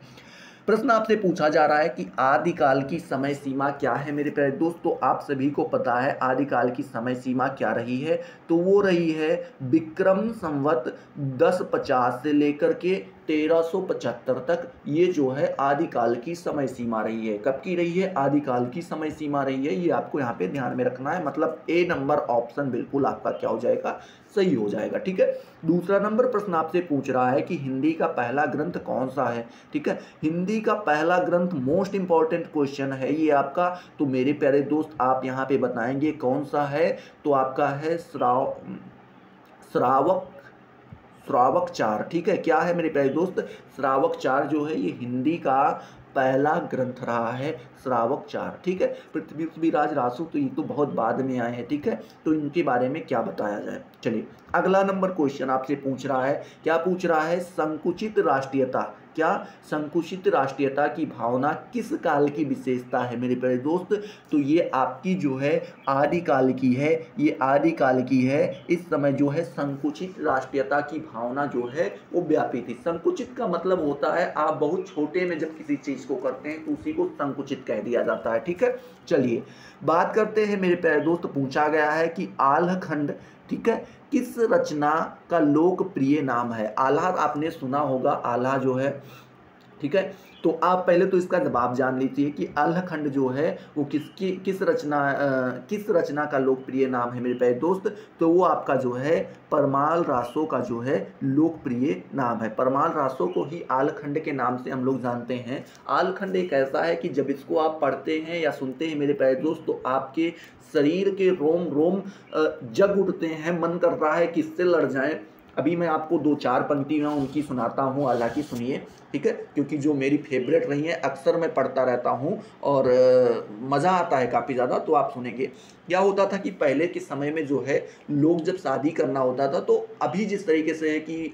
प्रश्न आपसे पूछा जा रहा है कि आदिकाल की समय सीमा क्या है मेरे प्यारे दोस्त? तो आप सभी को पता है आदिकाल की समय सीमा क्या रही है। तो वो रही है विक्रम संवत 1050 से लेकर के 1375 तक। ये जो है आदिकाल की समय सीमा रही है। कब की रही है? आदिकाल की समय सीमा रही है। ये आपको यहाँ पे ध्यान में रखना है। मतलब ए नंबर ऑप्शन बिल्कुल आपका क्या हो जाएगा? सही हो जाएगा, ठीक है। दूसरा नंबर प्रश्न आपसे पूछ रहा है कि हिंदी का पहला ग्रंथ कौन सा है, ठीक है। हिंदी का पहला ग्रंथ मोस्ट इंपॉर्टेंट क्वेश्चन है ये आपका। तो मेरे प्यारे दोस्त आप यहाँ पे बताएंगे कौन सा है। तो आपका है श्रावक 4, ठीक है। क्या है मेरे प्यारे दोस्त? श्रावक 4 जो है ये हिंदी का पहला ग्रंथ रहा है, श्रावक 4, ठीक है। पृथ्वीराज रासु तो ये तो बहुत बाद में आए हैं, ठीक है। तो इनके बारे में क्या बताया जाए? चलिए अगला नंबर क्वेश्चन आपसे पूछ रहा है, क्या पूछ रहा है? संकुचित राष्ट्रीयता क्या? संकुचित राष्ट्रीयता की भावना किस काल की विशेषता है मेरे प्यारे दोस्त? तो ये आपकी जो है आदिकाल की है, ये आदिकाल की है। इस समय जो है संकुचित राष्ट्रीयता की भावना जो है वो व्यापी थी। संकुचित का मतलब होता है आप बहुत छोटे में जब किसी चीज को करते हैं तो उसी को संकुचित कह दिया जाता है, ठीक है। चलिए बात करते हैं मेरे प्यारे दोस्त, पूछा गया है कि आल्हा खंड, ठीक है, किस रचना का लोकप्रिय नाम है? आल्हा आपने सुना होगा, आल्हा जो है, ठीक है। तो आप पहले तो इसका जवाब जान लीजिए कि आल्हा खंड जो है वो किस रचना का लोकप्रिय नाम है मेरे प्यारे दोस्त? तो वो आपका जो है परमाल रासो का जो है लोकप्रिय नाम है। परमाल रासो को ही आल्हा खंड के नाम से हम लोग जानते हैं। आल्हा खंड एक ऐसा है कि जब इसको आप पढ़ते हैं या सुनते हैं मेरे प्यारे दोस्त तो आपके शरीर के रोम रोम जग उठते हैं, मन करता है कि इससे लड़ जाएं। अभी मैं आपको 2-4 पंक्तियाँ उनकी सुनाता हूँ, हालांकि सुनिए, ठीक है, क्योंकि जो मेरी फेवरेट रही हैं, अक्सर मैं पढ़ता रहता हूँ और मज़ा आता है काफ़ी ज़्यादा, तो आप सुनेंगे। क्या होता था कि पहले के समय में जो है लोग जब शादी करना होता था तो अभी जिस तरीके से है कि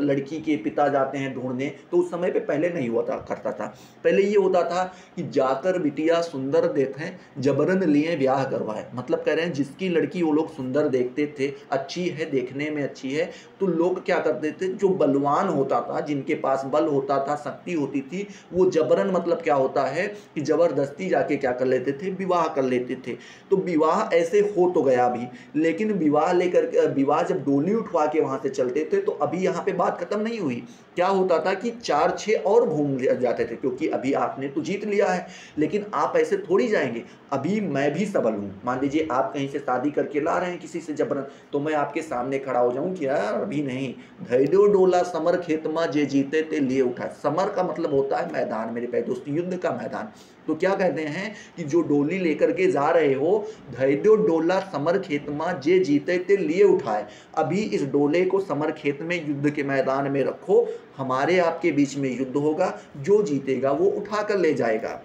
लड़की के पिता जाते हैं ढूंढने, तो उस समय पे पहले नहीं हुआ था करता था। पहले ये होता था कि जाकर बिटिया सुंदर देखें, जबरन लिए ब्याह करवाए। मतलब कह रहे हैं जिसकी लड़की वो लोग सुंदर देखते थे, अच्छी है, देखने में अच्छी है, तो लोग क्या करते थे, जो बलवान होता था, जिनके पास बल होता था, शक्ति होती थी, वो जबरन मतलब क्या होता है कि जबरदस्ती जाके क्या कर लेते थे, विवाह कर लेते थे। तो विवाह ऐसे हो तो गया अभी, लेकिन विवाह जब डोली उठवा के वहां से चलते थे तो अभी यहाँ पे बात खत्म नहीं हुई। क्या होता था कि 4-6 और घूम जाते थे, क्योंकि अभी आपने तो जीत लिया है, लेकिन आप ऐसे थोड़ी जाएंगे। अभी मैं भी सबल हूँ, मान लीजिए आप कहीं से शादी करके ला रहे हैं किसी से जबरन, तो मैं आपके सामने खड़ा हो जाऊं कि यार अभी नहीं, धैर्यो डोला समर खेत में जे जीते ते लिए उठा। समर का मतलब होता है मैदान मेरे प्यारे दोस्त, युद्ध का मैदान। तो क्या कहते हैं कि जो डोली लेकर के जा रहे हो, धैर्यो डोला समर खेत में जे जीते ते लिए उठाए। अभी इस डोले को समर खेत में, युद्ध के मैदान में रखो, हमारे आपके बीच में युद्ध होगा, जो जीतेगा वो उठा कर ले जाएगा।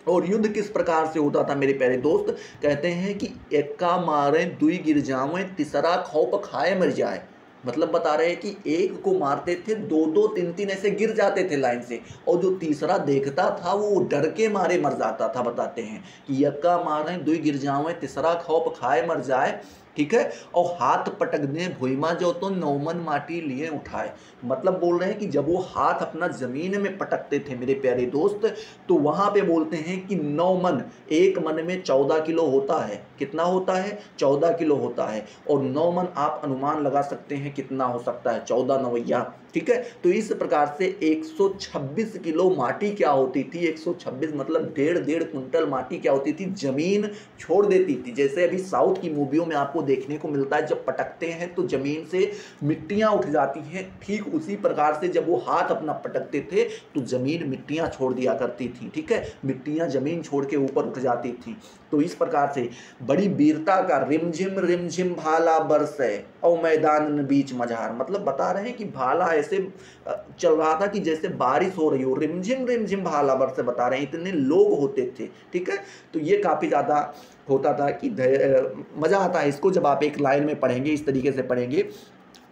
और युद्ध किस प्रकार से होता था मेरे प्यारे दोस्त? कहते हैं कि एक्का मारे दुई गिर जावे, तीसरा खौफ खाए मर जाए। मतलब बता रहे हैं कि एक को मारते थे, 2-2 3-3 ऐसे गिर जाते थे लाइन से, और जो तीसरा देखता था वो डर के मारे मर जाता था। बताते हैं कि यक्का मारे दुई गिर जावे, तीसरा खौफ खाए मर जाए, ठीक है, और हाथ पटक दे भुइमा जो तो नौमन माटी लिए उठाए। मतलब बोल रहे हैं कि जब वो हाथ अपना जमीन में पटकते थे मेरे प्यारे दोस्त, तो वहां पे बोलते हैं कि 9 मन, एक मन में 14 किलो होता है। कितना होता है? 14 किलो होता है। और 9 मन आप अनुमान लगा सकते हैं कितना हो सकता है, 14 नवैया, ठीक है। तो इस प्रकार से 126 किलो माटी क्या होती थी, 126 मतलब 1.5 कुंटल माटी क्या होती थी, जमीन छोड़ देती थी। जैसे अभी साउथ की मूवियों में आपको देखने को मिलता है, जब पटकते हैं तो जमीन से मिट्टियां उठ जाती हैं, ठीक उसी प्रकार से जब वो हाथ अपना पटकते थे तो जमीन मिट्टियां छोड़ दिया करती थी, ठीक है, मिट्टियां जमीन छोड़ के ऊपर उठ जाती थी। तो इस प्रकार से बड़ी वीरता का रिमझिम भाला बरसे और मैदान बीच मझार। मतलब बता रहे हैं कि भाला ऐसे चल रहा था कि जैसे बारिश हो रही हो, रिमझिम भाला बरसे, बता रहे हैं इतने लोग होते थे, ठीक है। तो ये काफी ज्यादा होता था कि मजा आता है इसको जब आप एक लाइन में पढ़ेंगे, इस तरीके से पढ़ेंगे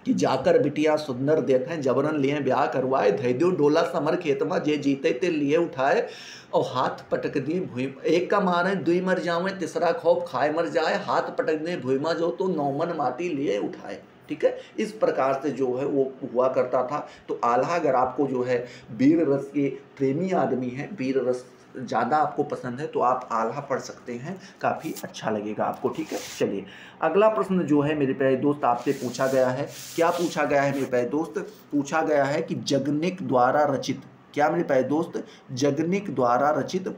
कि जाकर बिटिया सुंदर देखें, जबरन लिए ब्याह करवाए, धैर्यो डोला समर खेत में जे जीते ते लिए उठाए, और हाथ पटक दिए भुई, एक का मारे दुई मर जावे, तीसरा खौफ खाए मर जाए, हाथ पटक दिए भुइमा जो तो 9 मन माटी लिए उठाए, ठीक है। इस प्रकार से जो है वो हुआ करता था। तो आल्हा, अगर आपको जो है वीर रस के प्रेमी आदमी है, वीर रस ज़्यादा आपको पसंद है, तो आप आल्हा पढ़ सकते हैं, काफ़ी अच्छा लगेगा आपको, ठीक है। चलिए अगला प्रश्न जो है मेरे प्यारे दोस्त आपसे पूछा गया है, क्या पूछा गया है मेरे प्यारे दोस्त? पूछा गया है कि जगनिक द्वारा रचित, क्या मेरे प्यारे दोस्त, जगनिक द्वारा रचित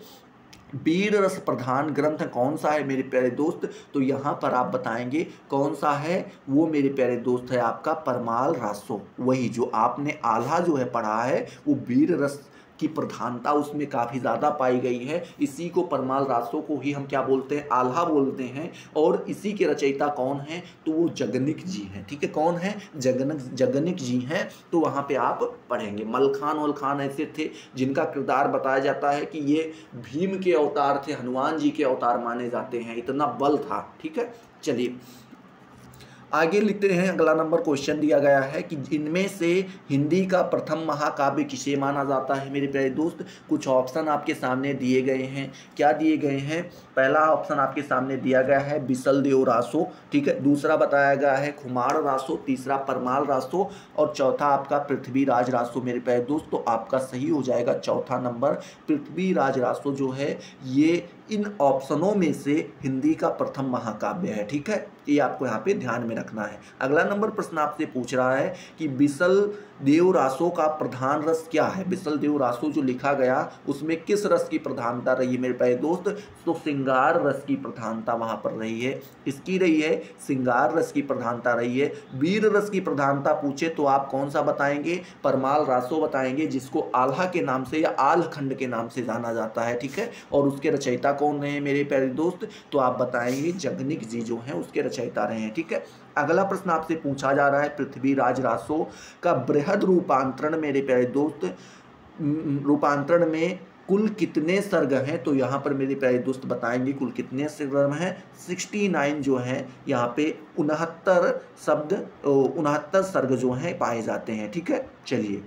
वीर रस प्रधान ग्रंथ कौन सा है मेरे प्यारे दोस्त? तो यहाँ पर आप बताएंगे कौन सा है। वो मेरे प्यारे दोस्त है आपका परमाल रासो। वही जो आपने आल्हा जो है पढ़ा है, वो वीर रस की प्रधानता उसमें काफ़ी ज़्यादा पाई गई है। इसी को परमाल रासो को ही हम क्या बोलते हैं, आल्हा बोलते हैं। और इसी के रचयिता कौन हैं? तो वो जगनिक जी हैं, ठीक है। कौन है? जगनिक जी हैं। तो वहाँ पे आप पढ़ेंगे। मलखान वलखान ऐसे थे जिनका किरदार बताया जाता है कि ये भीम के अवतार थे, हनुमान जी के अवतार माने जाते हैं, इतना बल था, ठीक है। चलिए आगे लिखते हैं, अगला नंबर क्वेश्चन दिया गया है कि इनमें से हिंदी का प्रथम महाकाव्य किसे माना जाता है मेरे प्यारे दोस्त। कुछ ऑप्शन आपके सामने दिए गए हैं। क्या दिए गए हैं? पहला ऑप्शन आपके सामने दिया गया है बिसल देव रासो, ठीक है। दूसरा बताया गया है खुमार रासो, तीसरा परमाल रासो और चौथा आपका पृथ्वीराज रासो मेरे प्यारे दोस्त। तो आपका सही हो जाएगा चौथा नंबर पृथ्वीराज रासो जो है ये इन ऑप्शनों में से हिंदी का प्रथम महाकाव्य है, ठीक है। ये आपको यहाँ पे ध्यान में रखना है। अगला नंबर प्रश्न आपसे पूछ रहा है कि बिसल देव रासो का प्रधान रस क्या है। बिसल देव रासो जो लिखा गया उसमें किस रस की प्रधानता रही है मेरे प्यारे दोस्त। तो श्रृंगार रस की प्रधानता वहां पर रही है। इसकी रही है श्रृंगार रस की प्रधानता रही है। वीर रस की प्रधानता पूछे तो आप कौन सा बताएंगे? परमाल रासो बताएंगे, जिसको आल्हा के नाम से या आल्हखंड के नाम से जाना जाता है, ठीक है। और उसके रचयिता कौन रहे मेरे प्यारे दोस्त? तो आप बताएंगे जगनिक जी जो हैं उसके रचयिता रहे हैं, ठीक है। अगला प्रश्न आपसे पूछा जा रहा है पृथ्वीराज रासो का बृहद रूपांतरण मेरे प्यारे दोस्त, रूपांतरण में कुल कितने सर्ग हैं? तो यहाँ पर मेरे प्यारे दोस्त बताएंगे कुल कितने सर्ग हैं। 69 जो है यहाँ पे 69 सर्ग जो हैं पाए जाते हैं, ठीक है। चलिए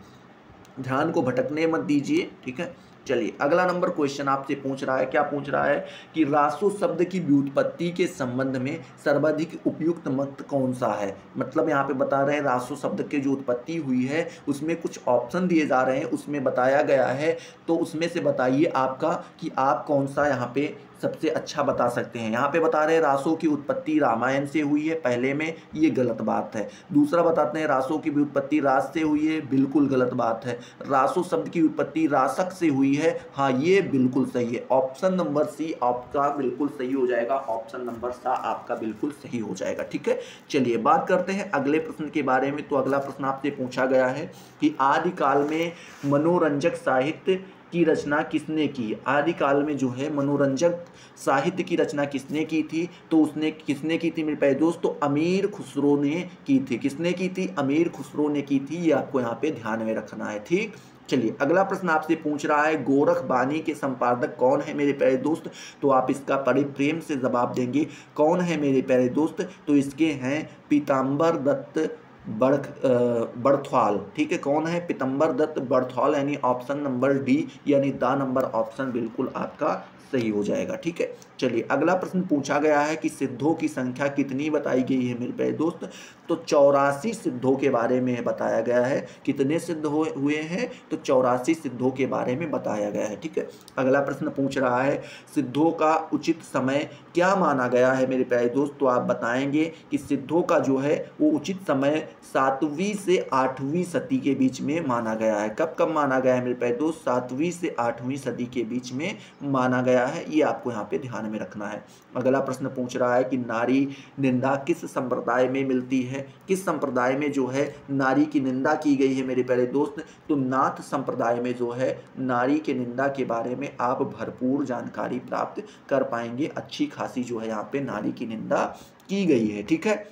ध्यान को भटकने मत दीजिए, ठीक है। चलिए अगला नंबर क्वेश्चन आपसे पूछ रहा है, क्या पूछ रहा है कि रासो शब्द की व्युत्पत्ति के संबंध में सर्वाधिक उपयुक्त मत कौन सा है। मतलब यहाँ पे बता रहे हैं रासो शब्द की जो उत्पत्ति हुई है उसमें कुछ ऑप्शन दिए जा रहे हैं, उसमें बताया गया है। तो उसमें से बताइए आपका कि आप कौन सा यहाँ पे सबसे अच्छा बता सकते हैं। यहाँ पे बता रहे हैं रासो की उत्पत्ति रामायण से हुई है, पहले में ये गलत बात है। दूसरा बताते हैं रासो की उत्पत्ति रास से हुई है, बिल्कुल गलत बात है। रासो शब्द की उत्पत्ति रासक से हुई है, हाँ ये बिल्कुल सही है। ऑप्शन नंबर सी आपका बिल्कुल सही हो जाएगा, ऑप्शन नंबर सा आपका बिल्कुल सही हो जाएगा, ठीक है। चलिए बात करते हैं अगले प्रश्न के बारे में। तो अगला प्रश्न आपसे पूछा गया है कि आदिकाल में मनोरंजक साहित्य की रचना किसने की। आदिकाल में जो है मनोरंजक साहित्य की रचना किसने की थी। तो उसने किसने की थी मेरे प्यारे दोस्त? तो अमीर खुसरो ने की थी। किसने की थी? अमीर खुसरो ने की थी। ये आपको यहाँ पे ध्यान में रखना है, ठीक। चलिए अगला प्रश्न आपसे पूछ रहा है गोरख बानी के संपादक कौन है मेरे प्यारे दोस्त। तो आप इसका बड़े प्रेम से जवाब देंगे कौन है मेरे प्यारे दोस्त। तो इसके हैं पीताम्बर दत्त बड़थवाल, ठीक है। कौन है? पीताम्बर दत्त बड़थवाल, यानी ऑप्शन नंबर डी यानी द नंबर ऑप्शन बिल्कुल आपका सही हो जाएगा, ठीक है। चलिए अगला प्रश्न पूछा गया है कि सिद्धों की संख्या कितनी बताई गई है मेरे प्यारे दोस्त। तो 84 सिद्धों के बारे में बताया गया है। कितने सिद्ध हुए हैं? तो 84 सिद्धों के बारे में बताया गया है, ठीक है। अगला प्रश्न पूछ रहा है सिद्धों का उचित समय क्या माना गया है मेरे प्यारे दोस्त। तो आप बताएंगे कि सिद्धों का जो है वो उचित समय 7वीं से 8वीं सदी के बीच में माना गया है। कब कब माना गया है मेरे प्यारे दोस्त? 7वीं से 8वीं सदी के बीच में माना गया है। ये आपको यहाँ पे ध्यान में रखना है। अगला प्रश्न पूछ रहा है कि नारी निंदा किस संप्रदाय में मिलती है। किस संप्रदाय में जो है नारी की निंदा की गई है मेरे प्यारे दोस्त। तो नाथ संप्रदाय में जो है नारी के निंदा के बारे में आप भरपूर जानकारी प्राप्त कर पाएंगे। अच्छी खासी जो है यहाँ पे नारी की निंदा की गई है, ठीक है।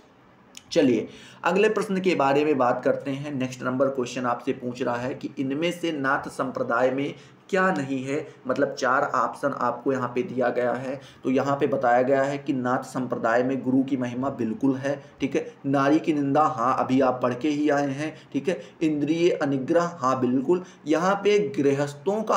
चलिए अगले प्रश्न के बारे में बात करते हैं। नेक्स्ट नंबर क्वेश्चन आपसे पूछ रहा है कि इनमें से नाथ संप्रदाय में क्या नहीं है। मतलब 4 ऑप्शन आपको यहाँ पे दिया गया है। तो यहाँ पे बताया गया है कि नाथ संप्रदाय में गुरु की महिमा बिल्कुल है, ठीक है। नारी की निंदा, हाँ अभी आप पढ़ के ही आए हैं, ठीक है। इंद्रिय अनिग्रह, हाँ बिल्कुल। यहाँ पे गृहस्थों का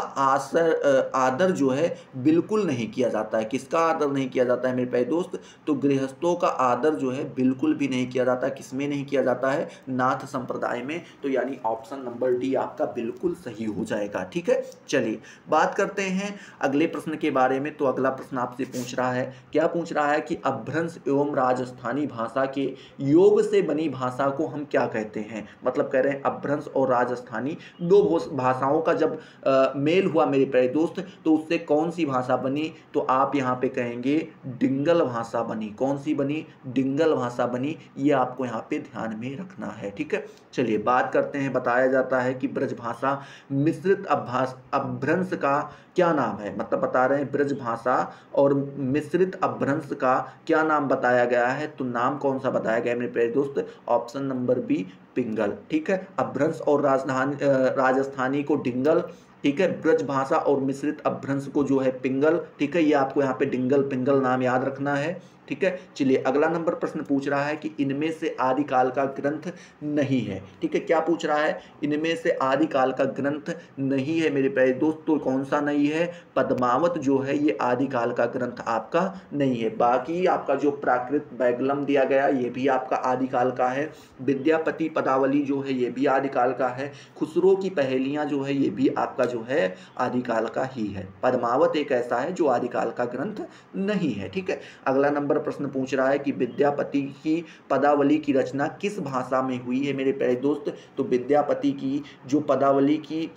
आदर जो है बिल्कुल नहीं किया जाता है। किसका आदर नहीं किया जाता है मेरे प्यारे दोस्त? तो गृहस्थों का आदर जो है बिल्कुल भी नहीं किया जाता। किसमें नहीं किया जाता है? नाथ संप्रदाय में। तो यानी ऑप्शन नंबर डी आपका बिल्कुल सही हो जाएगा, ठीक है। चलिए बात करते हैं अगले प्रश्न के बारे में। तो अगला प्रश्न आपसे पूछ रहा है, क्या पूछ रहा है कि अपभ्रंश एवं राजस्थानी भाषा के योग से बनी भाषा को हम क्या कहते हैं। मतलब कह रहे हैं अपभ्रंश और राजस्थानी दो भाषाओं का जब मेल हुआ मेरे प्यारे दोस्त तो उससे कौन सी भाषा बनी। तो आप यहाँ पे कहेंगे डिंगल भाषा बनी। कौन सी बनी? डिंगल भाषा बनी। ये आपको यहाँ पे ध्यान में रखना है, ठीक है। चलिए बात करते हैं। बताया जाता है कि ब्रज भाषा मिश्रित अपभ्रंश का क्या नाम है। मतलब बता रहे हैं ब्रज भाषा और मिश्रित अपभ्रंश का क्या नाम बताया गया है। तो नाम कौन सा बताया गया है मेरे प्यारे दोस्त? ऑप्शन नंबर बी पिंगल, ठीक है। अपभ्रंश और राजस्थानी को डिंगल, ठीक है। ब्रज भाषा और मिश्रित अपभ्रंश को जो है पिंगल, ठीक है। ये आपको यहाँ पे डिंगल पिंगल नाम याद रखना है। ठीक है। चलिए अगला नंबर प्रश्न पूछ रहा है कि इनमें से आदिकाल का ग्रंथ नहीं है, ठीक है। क्या पूछ रहा है, इनमें से आदिकाल का ग्रंथ नहीं है मेरे प्यारे दोस्त। तो कौन सा नहीं है, पद्मावत जो है ये आदिकाल का ग्रंथ आपका नहीं है। बाकी आपका जो प्राकृत वैगलम दिया गया ये भी आपका आदिकाल का है, विद्यापति पदावली जो है ये भी आदिकाल का है, खुसरो की पहेलियां जो है ये भी आपका जो है आदिकाल का ही है। पद्मावत एक ऐसा है जो आदिकाल का ग्रंथ नहीं है, ठीक है। अगला नंबर प्रश्न पूछ रहा है कि विद्यापति की पदावली की रचना किस भाषा में हुई है मेरे प्यारे दोस्त। तो विद्यापति की जो पदावली की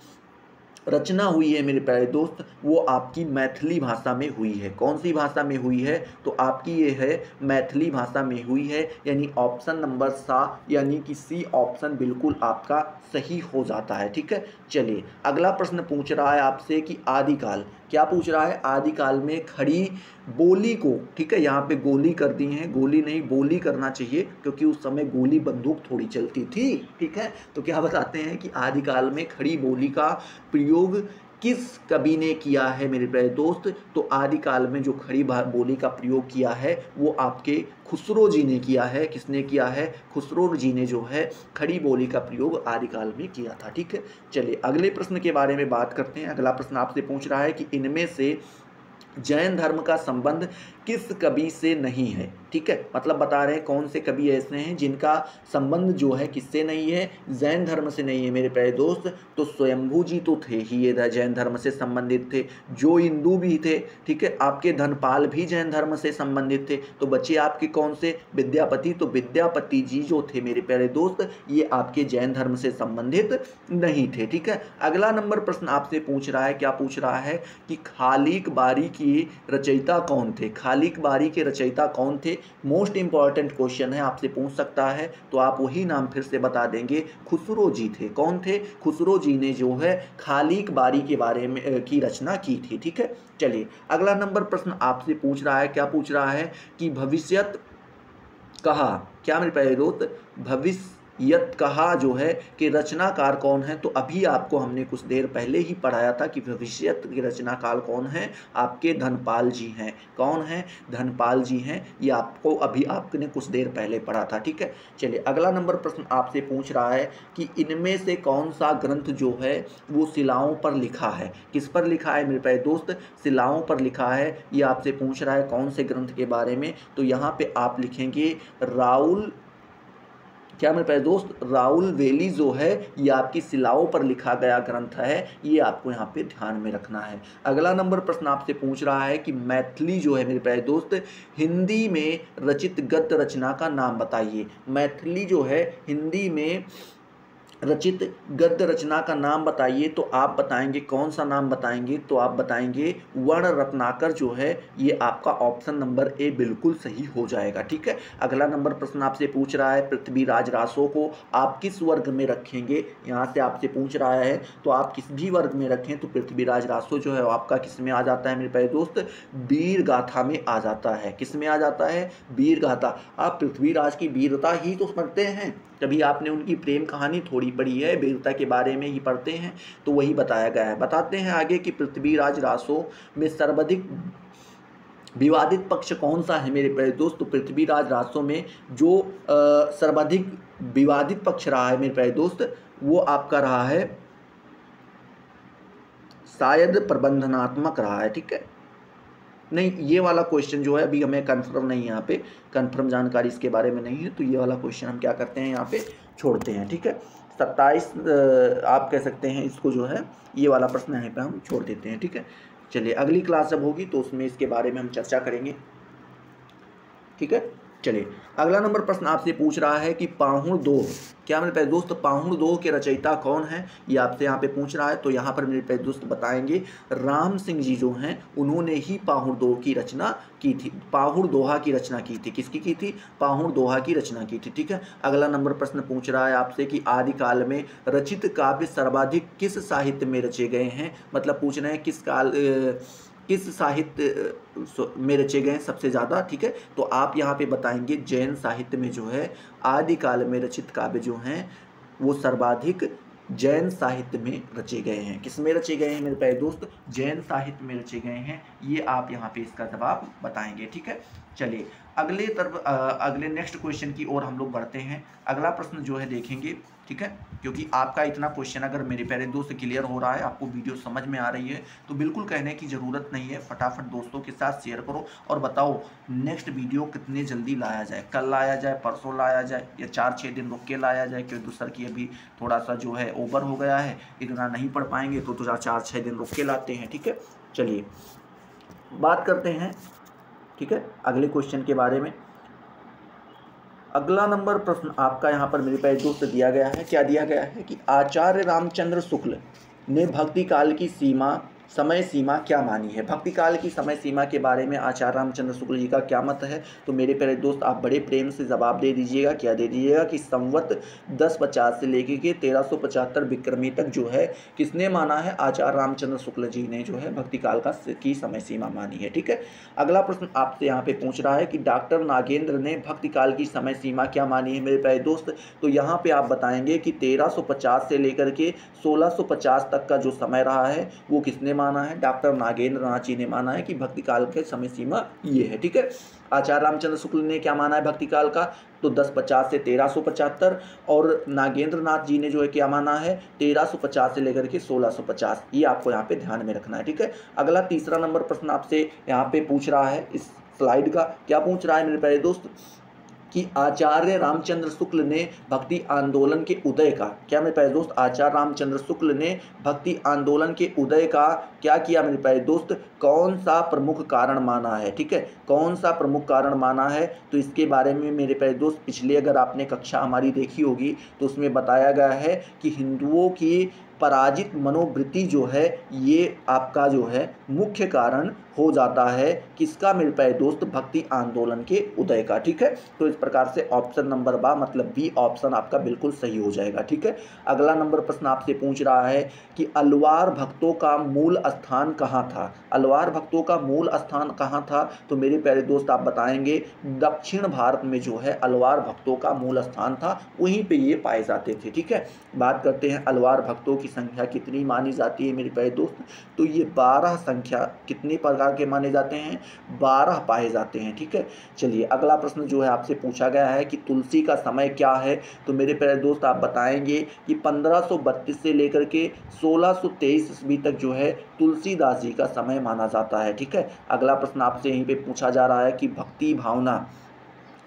रचना हुई है मेरे प्यारे दोस्त वो आपकी मैथिली भाषा में हुई है। कौन सी भाषा में हुई है, तो आपकी ये है मैथिली भाषा में हुई है, यानी ऑप्शन नंबर सा यानी कि सी ऑप्शन बिल्कुल आपका सही हो जाता है, ठीक है। चलिए अगला प्रश्न पूछ रहा है आपसे कि आदिकाल, क्या पूछ रहा है, आदिकाल में खड़ी बोली को, ठीक है, यहाँ पे गोली कर दी है, गोली नहीं बोली करना चाहिए क्योंकि उस समय गोली बंदूक थोड़ी चलती थी, ठीक है। तो क्या बताते हैं कि आदिकाल में खड़ी बोली का प्रयोग किस कवि ने किया है मेरे प्यारे दोस्त। तो आदिकाल में जो खड़ी बोली का प्रयोग किया है वो आपके खुसरो जी ने किया है। किसने किया है, खुसरो जी ने जो है खड़ी बोली का प्रयोग आदिकाल में किया था, ठीक है। चलिए अगले प्रश्न के बारे में बात करते हैं। अगला प्रश्न आपसे पूछ रहा है कि इनमें से जैन धर्म का संबंध किस कवि से नहीं है, ठीक है। मतलब बता रहे हैं कौन से कवि ऐसे हैं जिनका संबंध जो है किससे नहीं है, जैन धर्म से नहीं है मेरे प्यारे दोस्त। तो स्वयंभू जी तो थे ही ये जैन धर्म से संबंधित थे, जो हिंदू भी थे, ठीक है। आपके धनपाल भी जैन धर्म से संबंधित थे। तो बच्चे आपके कौन से, विद्यापति। तो विद्यापति जी जो थे मेरे प्यारे दोस्त ये आपके जैन धर्म से संबंधित नहीं थे, ठीक है। अगला नंबर प्रश्न आपसे पूछ रहा है, क्या पूछ रहा है कि खालिक बारी की रचयिता कौन थे। खालिक बारी के रचयिता कौन थे, मोस्ट इंपॉर्टेंट क्वेश्चन है, आपसे पूछ सकता है। तो आप वही नाम फिर से बता देंगे, खुसरो जी थे। कौन थे, खुसरो जी ने जो है खालिक बारी के बारे में की रचना की थी, ठीक है। चलिए अगला नंबर प्रश्न आपसे पूछ रहा है, क्या पूछ रहा है कि भविष्यत कहा, क्या मेरे प्यारे दोस्त, भविष्यत कहा जो है कि रचनाकार कौन है। तो अभी आपको हमने कुछ देर पहले ही पढ़ाया था कि भविष्यत के रचनाकार कौन है, आपके धनपाल जी हैं। कौन है, धनपाल जी हैं। ये आपको अभी आपने कुछ देर पहले पढ़ा था, ठीक है। चलिए अगला नंबर प्रश्न आपसे पूछ रहा है कि इनमें से कौन सा ग्रंथ जो है वो शिलाओं पर लिखा है। किस पर लिखा है मेरे प्यारे दोस्त, शिलाओं पर लिखा है। ये आपसे पूछ रहा है कौन से ग्रंथ के बारे में। तो यहाँ पे आप लिखेंगे राउल, क्या मेरे प्यारे दोस्त, राउल वेली जो है ये आपकी शिलाओं पर लिखा गया ग्रंथ है, ये आपको यहाँ पे ध्यान में रखना है। अगला नंबर प्रश्न आपसे पूछ रहा है कि मैथिली जो है मेरे प्यारे दोस्त हिंदी में रचित गद्य रचना का नाम बताइए। मैथिली जो है हिंदी में रचित गद्य रचना का नाम बताइए। तो आप बताएंगे कौन सा नाम बताएंगे, तो आप बताएंगे वर्ण रत्नाकर जो है, ये आपका ऑप्शन नंबर ए बिल्कुल सही हो जाएगा, ठीक है। अगला नंबर प्रश्न आपसे पूछ रहा है पृथ्वीराज रासो को आप किस वर्ग में रखेंगे। यहाँ से आपसे पूछ रहा है तो आप किस भी वर्ग में रखें तो पृथ्वीराज रासो जो है आपका किस में आ जाता है मेरे प्यारे दोस्त, वीर गाथा में आ जाता है। किस में आ जाता है, वीर गाथा। आप पृथ्वीराज की वीरता ही तो समझते हैं, कभी आपने उनकी प्रेम कहानी थोड़ी पढ़ी है, वीरता के बारे में ही पढ़ते हैं, तो वही बताया गया है। बताते हैं आगे कि पृथ्वीराज रासो में सर्वाधिक विवादित पक्ष कौन सा है मेरे प्यारे दोस्त। तो पृथ्वीराज रासो में जो सर्वाधिक विवादित पक्ष रहा है मेरे प्यारे दोस्त वो आपका रहा है शायद प्रबंधनात्मक रहा है, ठीक है। नहीं, ये वाला क्वेश्चन जो है अभी हमें कंफर्म नहीं, यहाँ पे कंफर्म जानकारी इसके बारे में नहीं है, तो ये वाला क्वेश्चन हम क्या करते हैं यहाँ पे छोड़ते हैं, ठीक है। 27 आप कह सकते हैं इसको जो है, ये वाला प्रश्न यहाँ पे हम छोड़ देते हैं, ठीक है। चलिए अगली क्लास जब होगी तो उसमें इसके बारे में हम चर्चा करेंगे, ठीक है। चलिए अगला नंबर प्रश्न आपसे पूछ रहा है कि पाहुड़ दोह, क्या मेरे प्यारे दोस्त पाहुड़ दोह के रचयिता कौन है, ये आपसे यहाँ पे पूछ रहा है। तो यहाँ पर मेरे प्यारे दोस्त बताएंगे राम सिंह जी जो हैं उन्होंने ही पाहुड़ दोह की रचना की थी, पाहुड़ दोहा की रचना की थी। किसकी की थी, पाहुड़ दोहा की रचना की थी, ठीक है। अगला नंबर प्रश्न पूछ रहा है आपसे कि आदिकाल में रचित काव्य सर्वाधिक किस साहित्य में रचे गए हैं। मतलब पूछ रहे हैं किस साहित्य में रचे गए हैं सबसे ज़्यादा, ठीक है। तो आप यहाँ पे बताएंगे जैन साहित्य में जो है आदिकाल में रचित काव्य जो हैं वो सर्वाधिक जैन साहित्य में रचे गए हैं। किस में रचे गए हैं मेरे प्यारे दोस्त, जैन साहित्य में रचे गए हैं। ये आप यहाँ पे इसका जवाब बताएंगे, ठीक है। चलिए अगले नेक्स्ट क्वेश्चन की ओर हम लोग बढ़ते हैं। अगला प्रश्न जो है देखेंगे, ठीक है, क्योंकि आपका इतना क्वेश्चन अगर मेरे प्यारे दोस्त क्लियर हो रहा है, आपको वीडियो समझ में आ रही है, तो बिल्कुल कहने की ज़रूरत नहीं है, फटाफट दोस्तों के साथ शेयर करो और बताओ नेक्स्ट वीडियो कितने जल्दी लाया जाए, कल लाया जाए, परसों लाया जाए, या 4-6 दिन रुक के लाया जाए, क्योंकि सर की अभी थोड़ा सा जो है ओवर हो गया है, इतना नहीं पढ़ पाएंगे तो 4-6 दिन रुक के लाते हैं। ठीक है, चलिए बात करते हैं, ठीक है, अगले क्वेश्चन के बारे में। अगला नंबर प्रश्न आपका यहाँ पर मेरे पास दोस्त दिया गया है। क्या दिया गया है कि आचार्य रामचंद्र शुक्ल ने भक्ति काल की समय सीमा क्या मानी है। भक्ति काल की समय सीमा के बारे में आचार्य रामचंद्र शुक्ल जी का क्या मत है, तो मेरे प्यारे दोस्त आप बड़े प्रेम से जवाब दे दीजिएगा। क्या दे दीजिएगा कि संवत 1050 से लेकर के 1375 विक्रमी तक जो है किसने माना है, आचार्य रामचंद्र शुक्ल जी ने जो है भक्ति काल की समय सीमा मानी है। ठीक है, अगला प्रश्न आपसे यहाँ पे पूछ रहा है कि डॉक्टर नागेंद्र ने भक्ति काल की समय सीमा क्या मानी है मेरे प्यारे दोस्त। तो यहाँ पे आप बताएंगे कि 1350 से लेकर के 1650 तक का जो समय रहा है वो किसने माना है, डॉक्टर नागेंद्र नाथ जी ने माना है कि भक्ति काल के समय सीमा ये है। ठीक है, आचार्य रामचंद्र शुक्ल ने क्या माना है भक्ति काल का, तो 1050 से 1375, और नागेंद्र नाथ जी ने जो है क्या माना है 1350 से लेकर के 1650। ये आपको यहाँ पे ध्यान में रखना है। ठीक है, अगला तीसरा नंबर प्रश्न आपसे यहाँ पे पूछ रहा है इस स्लाइड का। क्या पूछ रहा है मेरे प्यारे दोस्त कि आचार्य रामचंद्र शुक्ल ने भक्ति आंदोलन के उदय का, क्या मेरे प्यारे दोस्त, आचार्य रामचंद्र शुक्ल ने भक्ति आंदोलन के उदय का क्या किया मेरे प्यारे दोस्त, कौन सा प्रमुख कारण माना है। ठीक है, कौन सा प्रमुख कारण माना है, तो इसके बारे में मेरे प्यारे दोस्त पिछले अगर आपने कक्षा हमारी देखी होगी तो उसमें बताया गया है कि हिंदुओं की पराजित मनोवृत्ति जो है ये आपका जो है मुख्य कारण हो जाता है किसका मेरे प्यारे दोस्त, भक्ति आंदोलन के उदय का। ठीक है, तो इस प्रकार से ऑप्शन नंबर बा मतलब बी ऑप्शन आपका बिल्कुल सही हो जाएगा। ठीक है, अगला नंबर प्रश्न आपसे पूछ रहा है कि अलवार भक्तों का मूल स्थान कहाँ था। अलवार भक्तों का मूल स्थान कहाँ था, तो मेरे प्यारे दोस्त आप बताएंगे दक्षिण भारत में जो है अलवार भक्तों का मूल स्थान था, वहीं पे ये पाए जाते थे। ठीक है, बात करते हैं अलवार भक्तों की संख्या कितनी मानी जाती है मेरे प्यारे दोस्त, तो ये 12 संख्या कितने प्रकार के माने जाते हैं, 12 पाए जाते हैं। ठीक है, चलिए अगला प्रश्न जो है आपसे पूछा गया है कि तुलसी का समय क्या है, तो मेरे प्यारे दोस्त आप बताएंगे कि 1532 से लेकर के 1623 ईस्वी तक जो है तुलसीदास जी का समय माना जाता है। ठीक है, अगला प्रश्न आपसे यहीं पे पूछा जा रहा है कि भक्ति भावना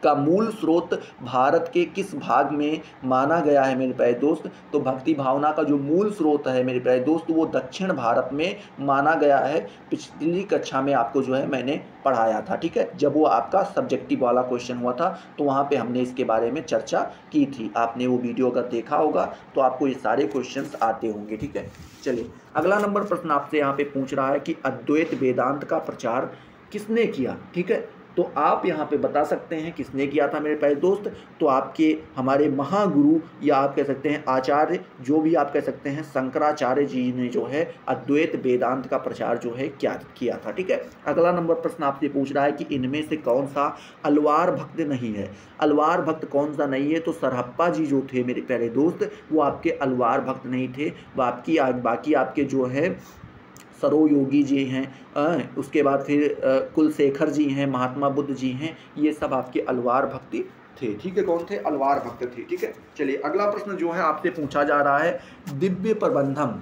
का मूल स्रोत भारत के किस भाग में माना गया है मेरे प्यारे दोस्त, तो भक्ति भावना का जो मूल स्रोत है मेरे प्यारे दोस्त वो दक्षिण भारत में माना गया है। पिछली कक्षा में आपको जो है मैंने पढ़ाया था। ठीक है, जब वो आपका सब्जेक्टिव वाला क्वेश्चन हुआ था तो वहाँ पे हमने इसके बारे में चर्चा की थी, आपने वो वीडियो अगर देखा होगा तो आपको ये सारे क्वेश्चंस आते होंगे। ठीक है, चलिए अगला नंबर प्रश्न आपसे यहाँ पे पूछ रहा है कि अद्वैत वेदांत का प्रचार किसने किया। ठीक है, तो आप यहाँ पे बता सकते हैं किसने किया था मेरे प्यारे दोस्त, तो आपके हमारे महागुरु या आप कह सकते हैं आचार्य, जो भी आप कह सकते हैं शंकराचार्य जी ने जो है अद्वैत वेदांत का प्रचार जो है क्या किया था। ठीक है, अगला नंबर प्रश्न आपसे पूछ रहा है कि इनमें से कौन सा अलवार भक्त नहीं है। अलवार भक्त कौन सा नहीं है, तो सरहप्पा जी जो थे मेरे प्यारे दोस्त वो आपके अलवार भक्त नहीं थे, बाकी आपके जो है सरो योगी जी हैं, उसके बाद फिर कुलशेखर जी हैं, महात्मा बुद्ध जी हैं, ये सब आपके अलवार भक्ति थे। ठीक है, कौन थे, अलवार भक्त थे। ठीक है, चलिए अगला प्रश्न जो है आपसे पूछा जा रहा है दिव्य प्रबंधम,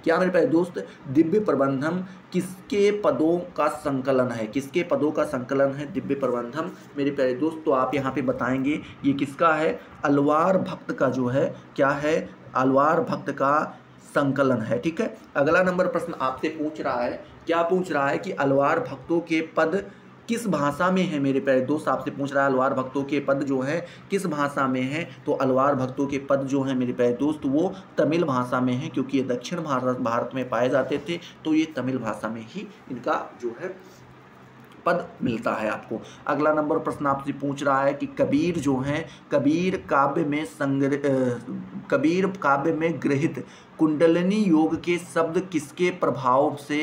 क्या मेरे प्यारे दोस्त, दिव्य प्रबंधम किसके पदों का संकलन है, किसके पदों का संकलन है दिव्य प्रबंधम मेरे प्यारे दोस्त, तो आप यहाँ पे बताएंगे ये किसका है, अलवार भक्त का जो है क्या है, अलवार भक्त का संकलन है। ठीक है, अगला नंबर प्रश्न आपसे पूछ रहा है, क्या पूछ रहा है कि अलवार भक्तों के पद किस भाषा में है मेरे प्यारे दोस्त, आपसे पूछ रहा है अलवार भक्तों के पद जो है किस भाषा में है, तो अलवार भक्तों के पद जो है मेरे प्यारे दोस्त वो तमिल भाषा में है, क्योंकि ये दक्षिण भारत में पाए जाते थे, तो ये तमिल भाषा में ही इनका जो है पद मिलता है आपको। अगला नंबर प्रश्न आपसे पूछ रहा है कि कबीर जो हैं, कबीर काव्य में कबीर काव्य में गृहित कुंडलिनी योग के शब्द किसके प्रभाव से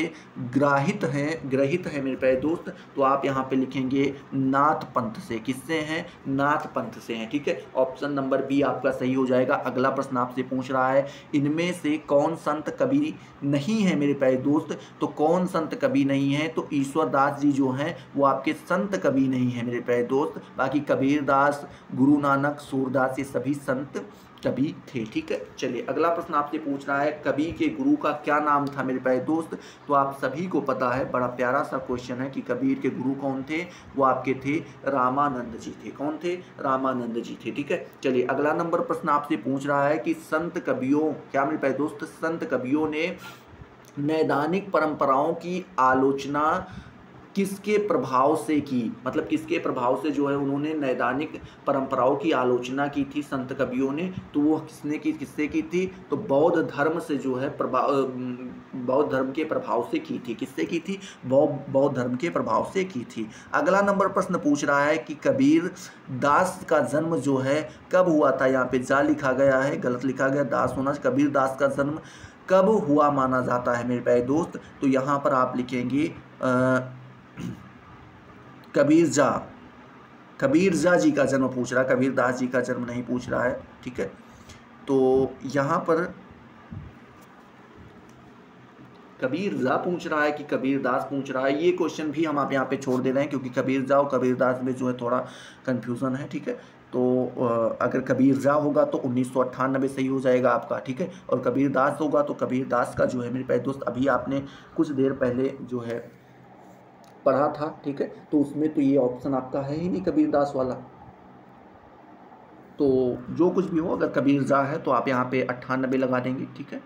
ग्राहित हैं मेरे प्यारे दोस्त? तो आप यहाँ पे लिखेंगे नाथ पंथ से। किससे हैं? नाथ पंथ से हैं, ठीक है। ऑप्शन नंबर बी आपका सही हो जाएगा। अगला प्रश्न आपसे पूछ रहा है इनमें से कौन संत कवि नहीं है मेरे प्यारे दोस्त? तो कौन संत कवि नहीं है? तो ईश्वरदास जी जो हैं वो आपके संत कवि नहीं है मेरे प्यारे दोस्त। बाकी कबीरदास, गुरु नानक, सूरदास ये सभी संत कवि थे, ठीक है। चलिए अगला प्रश्न आपसे पूछ रहा है कवि के गुरु का क्या नाम था मेरे प्यारे दोस्त? तो आप सभी को पता है, बड़ा प्यारा सा क्वेश्चन है कि कबीर के गुरु कौन थे? वो आपके थे रामानंद जी थे। कौन थे? रामानंद जी थे, ठीक है। चलिए अगला नंबर प्रश्न आपसे पूछ रहा है कि संत कवियों, क्या मेरे प्यारे दोस्त, संत कवियों ने नैदानिक परंपराओं की आलोचना किसके प्रभाव से की? मतलब किसके प्रभाव से जो है उन्होंने नैदानिक परंपराओं की आलोचना की थी संत कवियों ने? तो वो किससे की थी? तो बौद्ध धर्म से जो है बौद्ध धर्म के प्रभाव से की थी। किससे की थी? बौद्ध धर्म के प्रभाव से की थी। अगला नंबर प्रश्न पूछ रहा है कि कबीर दास का जन्म जो है कब हुआ था? यहाँ पे जा लिखा गया है, गलत लिखा गया, दास होना। कबीर दास का जन्म कब हुआ माना जाता है मेरे प्यारे दोस्त? तो यहाँ पर आप लिखेंगे कबीरजा जी का जन्म पूछ रहा है, कबीरदास जी का जन्म नहीं पूछ रहा है, ठीक है। तो यहाँ पर कबीरजा पूछ रहा है कि कबीरदास पूछ रहा है। ये क्वेश्चन भी हम आप यहाँ पे छोड़ दे रहे हैं क्योंकि कबीरजा और कबीरदास में जो है थोड़ा कन्फ्यूज़न है, ठीक है। तो अगर कबीरजा होगा तो 1998 सही हो जाएगा आपका, ठीक है। और कबीरदास होगा तो कबीरदास का जो है मेरे प्यारे दोस्त अभी आपने कुछ देर पहले जो है पढ़ा था, ठीक है। तो उसमें तो ये ऑप्शन आपका है ही नहीं कबीरदास वाला। तो जो कुछ भी हो, अगर कबीरजा है तो आप यहाँ पे 98 लगा देंगे, ठीक है।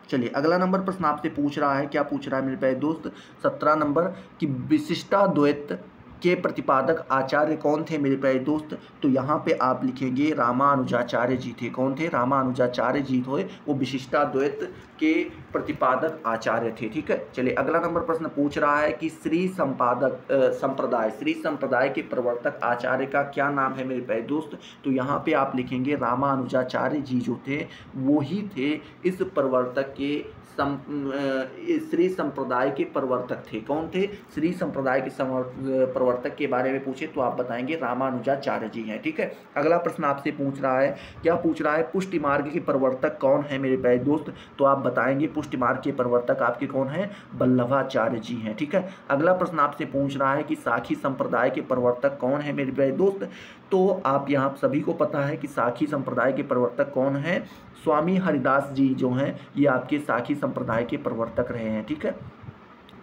चलिए अगला नंबर प्रश्न आपसे पूछ रहा है, क्या पूछ रहा है मेरे प्यारे दोस्त? 17 नंबर कि विशिष्टाद्वैत के प्रतिपादक आचार्य कौन थे मेरे प्यारे दोस्त? तो यहाँ पे आप लिखेंगे रामानुजाचार्य जी थे। कौन थे? रामानुजाचार्य जी थे, वो विशिष्टाद्वैत के प्रतिपादक आचार्य थे, ठीक है। चलिए अगला नंबर प्रश्न पूछ रहा है कि श्री संप्रदाय के प्रवर्तक आचार्य का क्या नाम है मेरे प्यारे दोस्त? तो यहाँ पे आप लिखेंगे रामानुजाचार्य जी जो थे वो ही थे इस प्रवर्तक के श्री संप्रदाय के प्रवर्तक थे। कौन थे? श्री संप्रदाय के प्रवर्तक के बारे में पूछे तो आप बताएंगे रामानुजाचार्य जी हैं, ठीक है। अगला प्रश्न आपसे पूछ रहा है, क्या पूछ रहा है? पुष्टि मार्ग के प्रवर्तक कौन है मेरे प्यारे दोस्त? तो आप बताएंगे पुष्टि मार्ग के प्रवर्तक आपके कौन है? वल्लभाचार्य जी हैं, ठीक है। अगला प्रश्न आपसे पूछ रहा है कि साखी संप्रदाय के प्रवर्तक कौन है मेरे प्यारे दोस्त? तो आप यहाँ सभी को पता है कि साखी संप्रदाय के प्रवर्तक कौन है? स्वामी हरिदास जी जो हैं ये आपके साखी संप्रदाय के प्रवर्तक रहे हैं, ठीक है।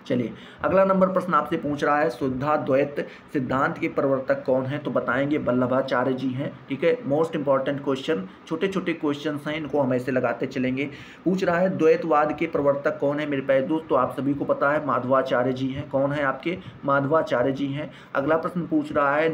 चलिए अगला नंबर प्रश्न आपसे पूछ रहा है शुद्धाद्वैत सिद्धांत के प्रवर्तक कौन है? तो बताएंगे वल्लभाचार्य जी हैं, ठीक है। मोस्ट इंपॉर्टेंट क्वेश्चन, छोटे छोटे क्वेश्चन हैं, इनको हम ऐसे लगाते चलेंगे। पूछ रहा है द्वैतवाद के प्रवर्तक कौन है मेरे प्यारे दोस्त? तो आप सभी को पता है माधवाचार्य जी हैं। कौन है आपके? माधवाचार्य जी हैं। अगला प्रश्न पूछ रहा है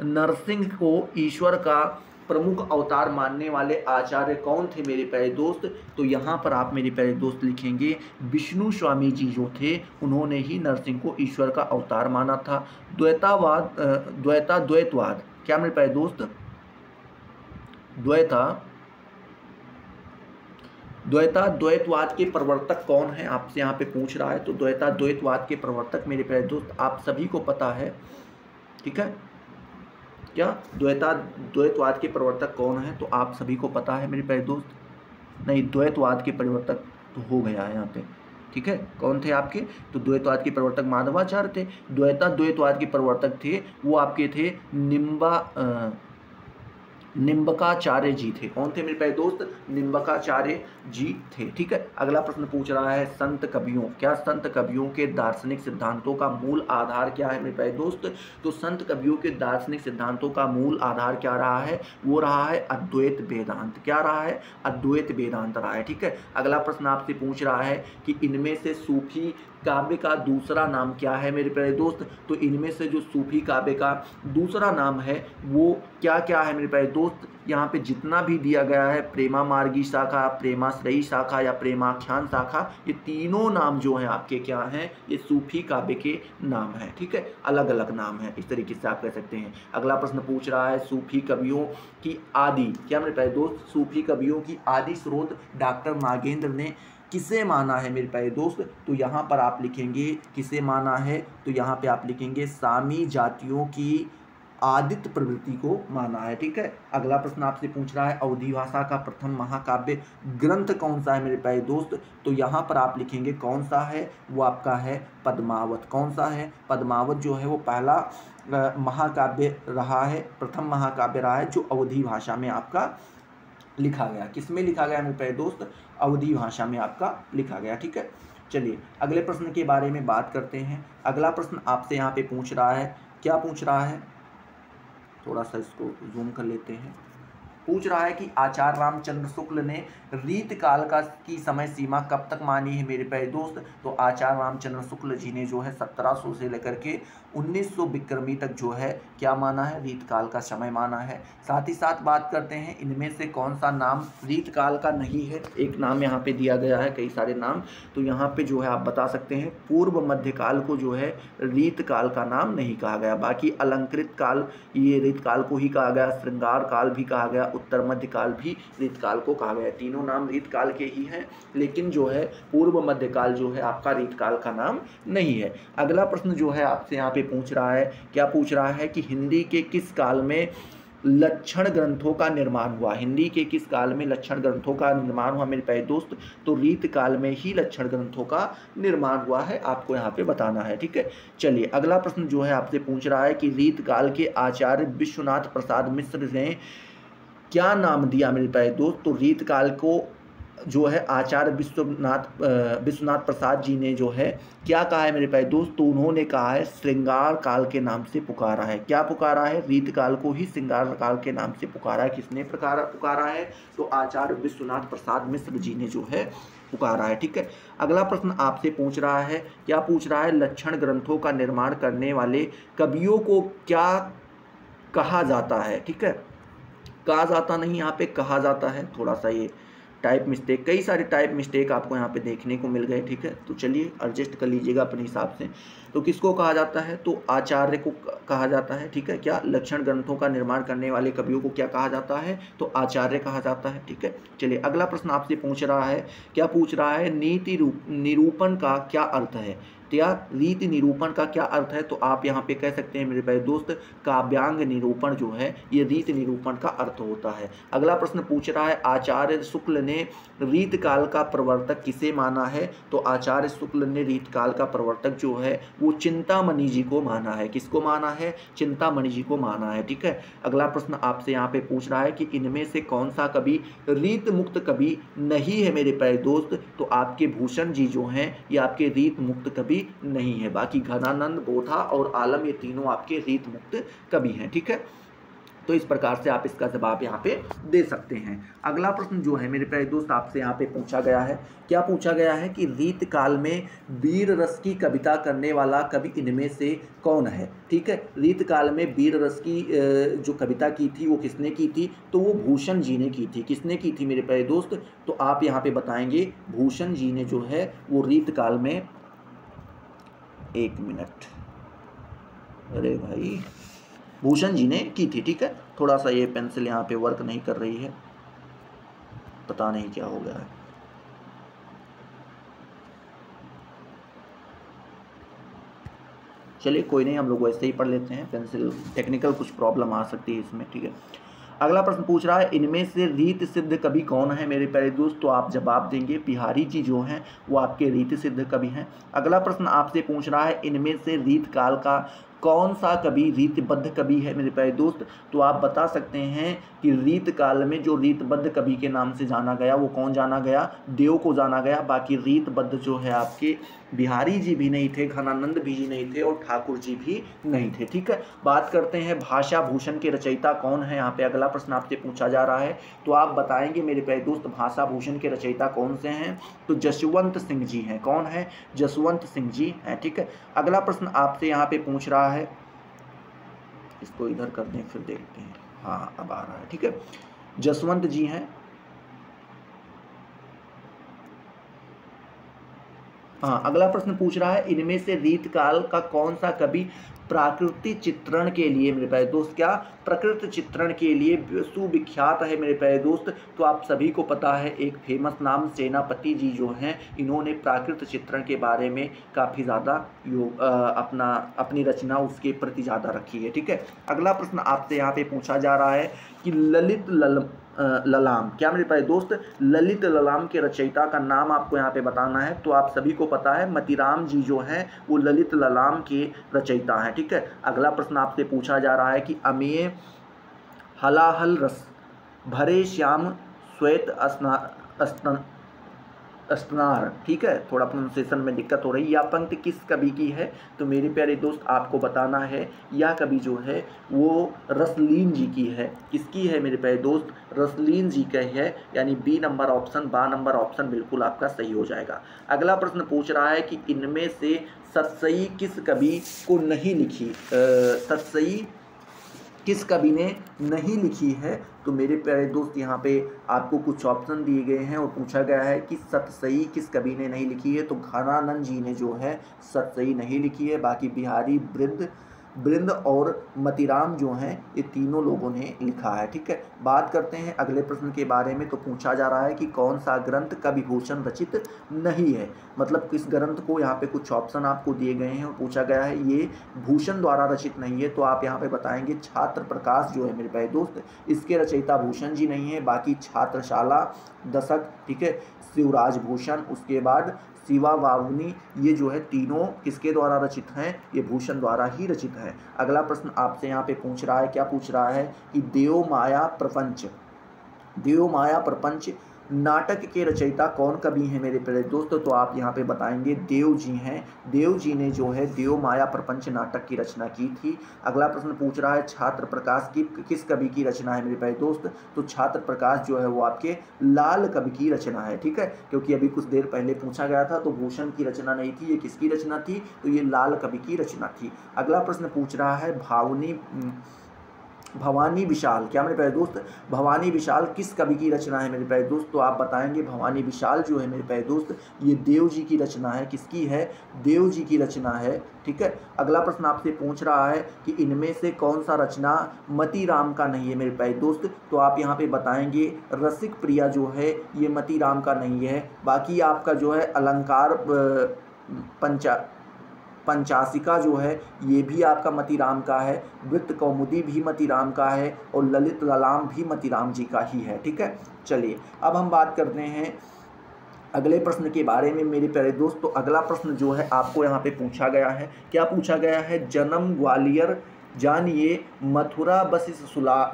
नरसिंह को ईश्वर का प्रमुख अवतार मानने वाले आचार्य कौन थे मेरे प्यारे दोस्त? तो यहाँ पर आप मेरे प्यारे दोस्त लिखेंगे विष्णु स्वामी जी जो थे उन्होंने ही नरसिंह को ईश्वर का अवतार माना था। द्वैतवाद क्या मेरे प्यारे दोस्त? द्वैतवाद के प्रवर्तक कौन है आपसे यहाँ पे पूछ रहा है। तो द्वैतवाद के प्रवर्तक मेरे प्यारे दोस्त आप सभी को पता है, ठीक है। क्या द्वैतवाद के प्रवर्तक कौन है? तो आप सभी को पता है मेरे प्यारे दोस्त। नहीं, द्वैतवाद के प्रवर्तक तो हो गया है यहाँ पे, ठीक है। कौन थे आपके? तो द्वैतवाद के प्रवर्तक माधवाचार्य थे। द्वैतवाद के प्रवर्तक थे वो आपके थे निम्बकाचार्य जी थे। कौन थे मेरे प्यारे दोस्त? निम्बकाचार्य जी थे, ठीक है। अगला प्रश्न पूछ रहा है संत कवियों, क्या संत कवियों के दार्शनिक सिद्धांतों का मूल आधार क्या है मेरे प्यारे दोस्त? तो संत कवियों के दार्शनिक सिद्धांतों का मूल आधार क्या रहा है? वो रहा है अद्वैत वेदांत। क्या रहा है? अद्वैत वेदांत रहा है, ठीक है। अगला प्रश्न आपसे पूछ रहा है कि इनमें से सूफी काव्य का दूसरा नाम क्या है मेरे प्यारे दोस्त? तो इनमें से जो सूफी काव्य का दूसरा नाम है वो क्या क्या है मेरे प्यारे दोस्त, यहाँ पे जितना भी दिया गया है, प्रेमा मार्गी शाखा, प्रेमाश्रयी शाखा या प्रेमाख्यान शाखा, ये तीनों नाम जो हैं आपके क्या हैं, ये सूफी काव्य के नाम हैं। ठीक है, अलग अलग नाम है, इस तरीके से आप कह सकते हैं। अगला प्रश्न पूछ रहा है सूफी कवियों की आदि, क्या मेरे प्यारे दोस्त, सूफी कवियों की आदि स्रोत डॉक्टर नागेंद्र ने किसे माना है मेरे प्यारे दोस्त? तो यहाँ पर आप लिखेंगे किसे माना है, तो यहाँ पे आप लिखेंगे सामी जातियों की आदित्य प्रवृत्ति को माना है। ठीक है, अगला प्रश्न आपसे पूछ रहा है अवधी भाषा का प्रथम महाकाव्य ग्रंथ कौन सा है मेरे प्यारे दोस्त? तो यहाँ पर आप लिखेंगे कौन सा है, वो आपका है पद्मावत। कौन सा है? पद्मावत जो है वो पहला महाकाव्य रहा है, प्रथम महाकाव्य रहा है जो अवधी भाषा में आपका लिखा गया। किस में लिखा गया मेरे प्यारे दोस्त? अवधी भाषा में आपका लिखा गया। ठीक है, चलिए अगले प्रश्न के बारे में बात करते हैं। अगला प्रश्न आपसे यहाँ पे पूछ रहा है, क्या पूछ रहा है, थोड़ा सा इसको जूम कर लेते हैं। पूछ रहा है कि आचार्य रामचंद्र शुक्ल ने रीत काल का की समय सीमा कब तक मानी है मेरे प्यारे दोस्त? तो आचार्य रामचंद्र शुक्ल जी ने जो है 1700 से लेकर के 1900 विक्रमी तक जो है क्या माना है, रीत काल का समय माना है। साथ ही साथ बात करते हैं इनमें से कौन सा नाम रीत काल का नहीं है। एक नाम यहाँ पे दिया गया है, कई सारे नाम, तो यहाँ पे जो है आप बता सकते हैं पूर्व मध्यकाल को जो है रीत काल का नाम नहीं कहा गया। बाकी अलंकृत काल ये रीत काल को ही कहा गया, श्रृंगार काल भी कहा गया, उत्तर मध्यकाल भी रीत काल को कहा गया। तीनों नाम रीत काल के ही हैं, लेकिन जो है पूर्व मध्यकाल जो है आपका रीत काल का नाम नहीं है। अगला प्रश्न जो है आपसे यहाँ पे पूछ रहा है, क्या पूछ रहा है कि हिंदी के किस काल में लक्षण ग्रंथों का निर्माण हुआ? हिंदी के किस काल में लक्षण ग्रंथों का निर्माण हुआ मेरे प्यारे दोस्त? तो रीत काल में ही लक्षण ग्रंथों का निर्माण हुआ है, आपको यहाँ पे बताना है। ठीक है, चलिए अगला प्रश्न जो है आपसे पूछ रहा है कि रीत काल के आचार्य विश्वनाथ प्रसाद मिश्र ने क्या नाम दिया मेरे प्यारे दोस्त? तो रीत काल को जो है आचार्य विश्वनाथ प्रसाद जी ने जो है क्या कहा है मेरे प्यारे दोस्त? तो उन्होंने कहा है श्रृंगार काल के नाम से पुकारा है। क्या पुकारा है? रीत काल को ही श्रृंगार काल के नाम से पुकारा है। किसने पुकारा है? तो आचार्य विश्वनाथ प्रसाद मिश्र जी ने जो है पुकारा है। ठीक है, अगला प्रश्न आपसे पूछ रहा है, क्या पूछ रहा है, लक्षण ग्रंथों का निर्माण करने वाले कवियों को क्या कहा जाता है? ठीक है, कहा जाता नहीं, यहाँ पे कहा जाता है। थोड़ा सा ये टाइप मिस्टेक, कई सारे टाइप मिस्टेक आपको यहाँ पे देखने को मिल गए। ठीक है, तो चलिए एडजस्ट कर लीजिएगा अपने हिसाब से। तो किसको कहा जाता है? तो आचार्य को कहा जाता है। ठीक है, क्या लक्षण ग्रंथों का निर्माण करने वाले कवियों को क्या कहा जाता है? तो आचार्य कहा जाता है। ठीक है, चलिए अगला प्रश्न आपसे पूछ रहा है, क्या पूछ रहा है, नीति निरूपण का क्या अर्थ है? या रीति निरूपण का क्या अर्थ है? तो आप यहाँ पे कह सकते हैं मेरे प्यारे दोस्त काव्यांग निरूपण जो है ये रीति निरूपण का अर्थ होता है। अगला प्रश्न पूछ रहा है आचार्य शुक्ल ने रीत काल का प्रवर्तक किसे माना है? तो आचार्य शुक्ल ने रीत काल का प्रवर्तक जो है वो चिंतामणि जी को माना है। किसको माना है? चिंतामणि जी को माना है। ठीक है, अगला प्रश्न आपसे यहाँ पे पूछ रहा है कि इनमें से कौन सा कवि रीत मुक्त कवि नहीं है मेरे प्यारे दोस्त? तो आपके भूषण जी जो हैं ये आपके रीत मुक्त कवि नहीं है। बाकी घनानंद, बोधा और आलम ये तीनों आपके रीत मुक्त कवि हैं। ठीक है, तो इस प्रकार से आप इसका जवाब यहाँ पे दे सकते हैं। अगला प्रश्न जो है मेरे प्यारे दोस्त आपसे यहाँ पे पूछा गया है, क्या पूछा गया है कि रीत काल में वीर रस की कविता करने वाला कवि इनमें से कौन है? ठीक है, रीत काल में वीर रस की जो कविता की थी वो किसने की थी? तो वो भूषण जी ने की थी। किसने की थी मेरे प्यारे दोस्त? तो आप यहाँ पे बताएंगे भूषण जी ने जो है वो रीत काल में, एक मिनट, अरे भाई, भूषण जी ने की थी। ठीक है, थोड़ा सा ये पेंसिल यहाँ पे वर्क नहीं कर रही है, पता नहीं क्या हो गया है। चलिए कोई नहीं, हम लोग वैसे ही पढ़ लेते हैं, पेंसिल टेक्निकल कुछ प्रॉब्लम आ सकती है इसमें। ठीक है, अगला प्रश्न पूछ रहा है इनमें से रीत सिद्ध कवि कौन है मेरे प्यारे दोस्त? तो आप जवाब देंगे बिहारी जी जो हैं वो आपके रीत सिद्ध कवि हैं। अगला प्रश्न आपसे पूछ रहा है इनमें से रीत काल का कौन सा कवि रीतबद्ध कवि है मेरे प्यारे दोस्त? तो आप बता सकते हैं कि रीत काल में जो रीतबद्ध कवि के नाम से जाना गया वो कौन जाना गया? देव को जाना गया। बाकी रीतबद्ध जो है आपके बिहारी जी भी नहीं थे, घनानंद भी जी नहीं थे और ठाकुर जी भी नहीं थे। ठीक है, बात करते हैं भाषा भूषण के रचयिता कौन है। यहाँ पे अगला प्रश्न आपसे पूछा जा रहा है, तो आप बताएंगे मेरे प्यारे दोस्त भाषा भूषण के रचयिता कौन से हैं? तो जसवंत सिंह जी हैं। कौन है? जसवंत सिंह जी हैं। ठीक है, अगला प्रश्न आपसे यहाँ पे पूछ रहा है, इसको इधर कर दें फिर देखते हैं। हाँ अब आ रहा है, ठीक है। जसवंत जी हैं। हाँ, अगला प्रश्न पूछ रहा है, इनमें से रीतकाल का कौन सा कवि प्राकृतिक चित्रण के लिए मेरे प्यारे दोस्त, क्या प्रकृति चित्रण के लिए सुविख्यात है मेरे प्यारे दोस्त? तो आप सभी को पता है, एक फेमस नाम सेनापति जी जो हैं, इन्होंने प्राकृतिक चित्रण के बारे में काफ़ी ज़्यादा अपनी रचना उसके प्रति ज़्यादा रखी है, ठीक है। अगला प्रश्न आपसे यहाँ पे पूछा जा रहा है कि ललित ललाम, क्या मेरे प्यारे दोस्त, ललित ललाम के रचयिता का नाम आपको यहाँ पे बताना है। तो आप सभी को पता है, मतीराम जी जो हैं वो ललित ललाम के रचयिता हैं, ठीक है। अगला प्रश्न आपसे पूछा जा रहा है कि अमेय हलाहल रस भरे श्याम श्वेत अस्नार, ठीक है, थोड़ा प्रोनाउंसिएशन में दिक्कत हो रही है। यह पंक्ति किस कवि की है? तो मेरे प्यारे दोस्त आपको बताना है, यह कवि जो है वो रसलीन जी की है। किसकी है मेरे प्यारे दोस्त? रसलीन जी का है, यानी बी नंबर ऑप्शन बिल्कुल आपका सही हो जाएगा। अगला प्रश्न पूछ रहा है कि इनमें से सतसई किस कवि को नहीं लिखी, सतसई किस कवि ने नहीं लिखी है? तो मेरे प्यारे दोस्त यहाँ पे आपको कुछ ऑप्शन दिए गए हैं और पूछा गया है कि सतसई किस कवि ने नहीं लिखी है। तो घनानंद जी ने जो है सतसई नहीं लिखी है, बाकी बिहारी बृंद और मतीराम जो हैं ये तीनों लोगों ने लिखा है, ठीक है। बात करते हैं अगले प्रश्न के बारे में। तो पूछा जा रहा है कि कौन सा ग्रंथ कवि भूषण रचित नहीं है, मतलब किस ग्रंथ को, यहाँ पे कुछ ऑप्शन आपको दिए गए हैं और पूछा गया है ये भूषण द्वारा रचित नहीं है। तो आप यहाँ पे बताएंगे छात्र प्रकाश जो है मेरे भाई दोस्त, इसके रचयिता भूषण जी नहीं है, बाकी छात्रशाला दशक, ठीक है, शिवराज भूषण, उसके बाद शिवा वावनी, ये जो है तीनों किसके द्वारा रचित हैं? ये भूषण द्वारा ही रचित है। अगला प्रश्न आपसे यहाँ पे पूछ रहा है, क्या पूछ रहा है कि देव माया प्रपंच नाटक के रचयिता कौन कवि हैं मेरे प्यारे दोस्तों? तो आप यहाँ पे बताएंगे देव जी हैं। देव जी ने जो है देव माया प्रपंच नाटक की रचना की थी। अगला प्रश्न पूछ रहा है छात्र प्रकाश की किस कवि की रचना है मेरे प्यारे दोस्त? तो छात्र प्रकाश जो है वो आपके लाल कवि की रचना है, ठीक है, क्योंकि अभी कुछ देर पहले पूछा गया था तो भूषण की रचना नहीं थी, ये किसकी रचना थी? तो ये लाल कवि की रचना थी। अगला प्रश्न पूछ रहा है भवानी विशाल, क्या मेरे प्यारे दोस्त, भवानी विशाल किस कवि की रचना है मेरे प्यारे दोस्त? तो आप बताएंगे भवानी विशाल जो है मेरे प्यारे दोस्त ये देव जी की रचना है। किसकी है? देव जी की रचना है, ठीक है। अगला प्रश्न आपसे पूछ रहा है कि इनमें से कौन सा रचना मतीराम का नहीं है मेरे प्यारे दोस्त? तो आप यहाँ पे बताएंगे रसिक प्रिया जो है ये मतीराम का नहीं है। बाकी आपका जो है अलंकार पंचासिका जो है ये भी आपका मतीराम का है, वृत्त कौमुदी भी मतीराम का है और ललित ललाम भी मतीराम जी का ही है, ठीक है। चलिए अब हम बात करते हैं अगले प्रश्न के बारे में मेरे प्यारे दोस्त। तो अगला प्रश्न जो है आपको यहाँ पे पूछा गया है, क्या पूछा गया है? जन्म ग्वालियर जानिए मथुरा बस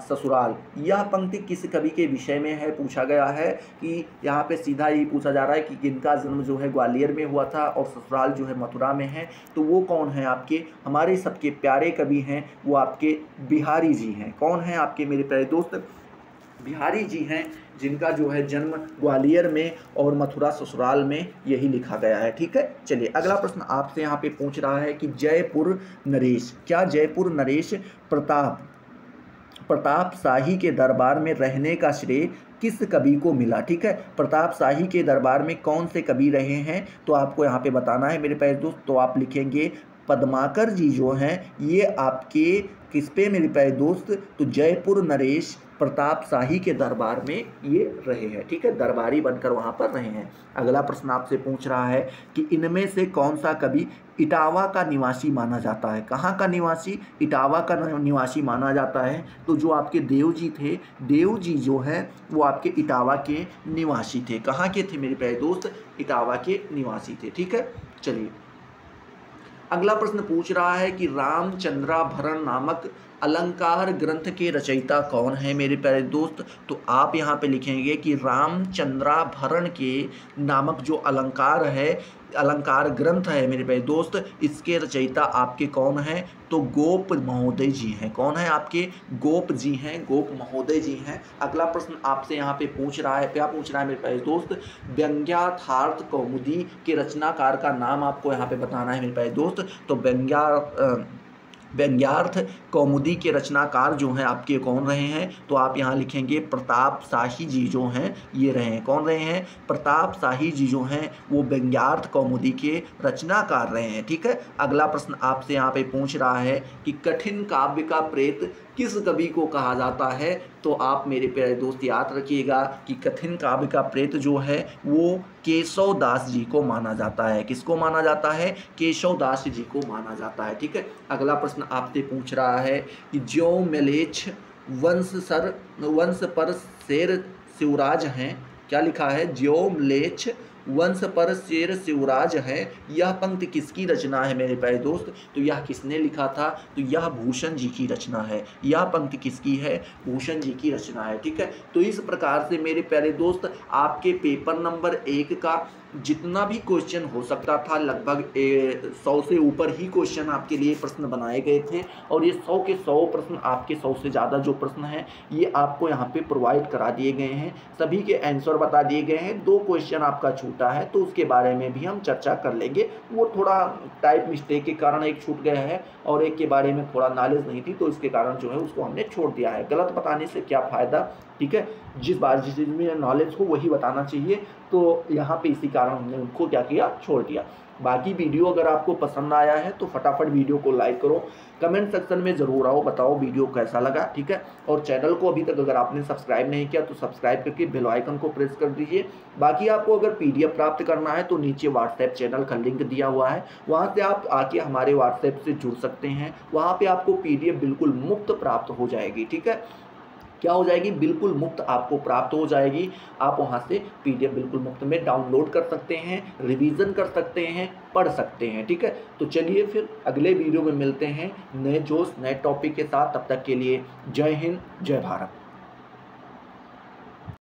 ससुराल, यह पंक्ति किस कवि के विषय में है? पूछा गया है कि यहाँ पे सीधा ही पूछा जा रहा है कि इनका जन्म जो है ग्वालियर में हुआ था और ससुराल जो है मथुरा में है। तो वो कौन है? आपके हमारे सबके प्यारे कवि हैं, वो आपके बिहारी जी हैं। कौन है आपके मेरे प्यारे दोस्त? बिहारी जी हैं, जिनका जो है जन्म ग्वालियर में और मथुरा ससुराल में यही लिखा गया है, ठीक है। चलिए अगला प्रश्न आपसे यहाँ पे पूछ रहा है कि जयपुर नरेश, क्या जयपुर नरेश प्रताप शाही के दरबार में रहने का श्रेय किस कवि को मिला? ठीक है, प्रताप शाही के दरबार में कौन से कवि रहे हैं? तो आपको यहाँ पे बताना है मेरे प्यारे दोस्त। तो आप लिखेंगे पद्माकर जी जो हैं ये आपके किस पे मेरे प्यारे दोस्त? तो जयपुर नरेश प्रताप शाही के दरबार में ये रहे हैं, ठीक है, दरबारी बनकर वहाँ पर रहे हैं। अगला प्रश्न आपसे पूछ रहा है कि इनमें से कौन सा कवि इटावा का निवासी माना जाता है? कहाँ का निवासी? इटावा का निवासी माना जाता है। तो जो आपके देव जी थे, देव जी जो है वो आपके इटावा के निवासी थे। कहाँ के थे मेरे प्यारे दोस्त? इटावा के निवासी थे, ठीक है। चलिए अगला प्रश्न पूछ रहा है कि रामचंद्राभरण नामक अलंकार ग्रंथ के रचयिता कौन है मेरे प्यारे दोस्त? तो आप यहाँ पे लिखेंगे कि रामचंद्राभरण के नामक जो अलंकार ग्रंथ है मेरे प्यारे दोस्त, इसके रचयिता आपके कौन हैं? तो गोप महोदय जी हैं। कौन है आपके? गोप जी हैं, गोप महोदय जी हैं। अगला प्रश्न आपसे यहाँ पे पूछ रहा है, क्या पूछ रहा है मेरे प्यारे दोस्त? व्यंग्यार्थार्थ कौमुदी के रचनाकार का नाम आपको यहाँ पे बताना है मेरे प्यारे दोस्त। तो व्यंग्यार्थ कौमुदी के रचनाकार जो हैं आपके कौन रहे हैं, तो आप यहाँ लिखेंगे प्रताप शाही जी जो हैं ये रहे हैं। कौन रहे हैं? प्रताप शाही जी जो हैं वो व्यंग्यार्थ कौमुदी के रचनाकार रहे हैं। ठीक है, अगला प्रश्न आपसे यहाँ पे पूछ रहा है कि कठिन काव्य का प्रेत किस कवि को कहा जाता है? तो आप मेरे प्यारे दोस्त याद रखिएगा कि कठिन काव्य का प्रेत जो है वो केशव दास जी को माना जाता है। किसको माना जाता है? केशव दास जी को माना जाता है। ठीक है, अगला प्रश्न आपसे पूछ रहा है कि ज्यों म्लेच्छ वंश पर शेर शिवराज हैं, क्या लिखा है? ज्यों म्लेच्छ वंश पर शेर शिवराज है, यह पंक्ति किसकी रचना है मेरे प्यारे दोस्त? तो यह किसने लिखा था? तो यह भूषण जी की रचना है। यह पंक्ति किसकी है? भूषण जी की रचना है। ठीक है, तो इस प्रकार से मेरे प्यारे दोस्त आपके पेपर नंबर 1 का जितना भी क्वेश्चन हो सकता था लगभग 100 से ऊपर ही क्वेश्चन आपके लिए प्रश्न बनाए गए थे, और ये 100 के 100 प्रश्न, आपके 100 से ज़्यादा जो प्रश्न हैं ये आपको यहाँ पे प्रोवाइड करा दिए गए हैं। सभी के आंसर बता दिए गए हैं। 2 क्वेश्चन आपका छूटा है तो उसके बारे में भी हम चर्चा कर लेंगे। वो थोड़ा टाइप मिस्टेक के कारण एक छूट गया है और एक के बारे में थोड़ा नॉलेज नहीं थी, तो इसके कारण जो है उसको हमने छोड़ दिया है। गलत बताने से क्या फ़ायदा? ठीक है, जिस चीज़ में नॉलेज हो वही बताना चाहिए, तो यहाँ पे इसी कारण हमने उनको क्या किया? छोड़ दिया। बाकी वीडियो अगर आपको पसंद आया है तो फटाफट वीडियो को लाइक करो, कमेंट सेक्शन में ज़रूर आओ, बताओ वीडियो कैसा लगा। ठीक है, और चैनल को अभी तक अगर आपने सब्सक्राइब नहीं किया तो सब्सक्राइब करके बेल आइकन को प्रेस कर दीजिए। बाकी आपको अगर PDF प्राप्त करना है तो नीचे व्हाट्सएप चैनल का लिंक दिया हुआ है, वहाँ से आप आके हमारे व्हाट्सएप से जुड़ सकते हैं। वहाँ पर आपको PDF बिल्कुल मुफ्त प्राप्त हो जाएगी। ठीक है, क्या हो जाएगी? बिल्कुल मुफ्त आपको प्राप्त हो जाएगी। आप वहाँ से PDF बिल्कुल मुफ्त में डाउनलोड कर सकते हैं, रिवीजन कर सकते हैं, पढ़ सकते हैं। ठीक है, तो चलिए फिर अगले वीडियो में मिलते हैं नए जोश नए टॉपिक के साथ। तब तक के लिए जय हिंद, जय भारत।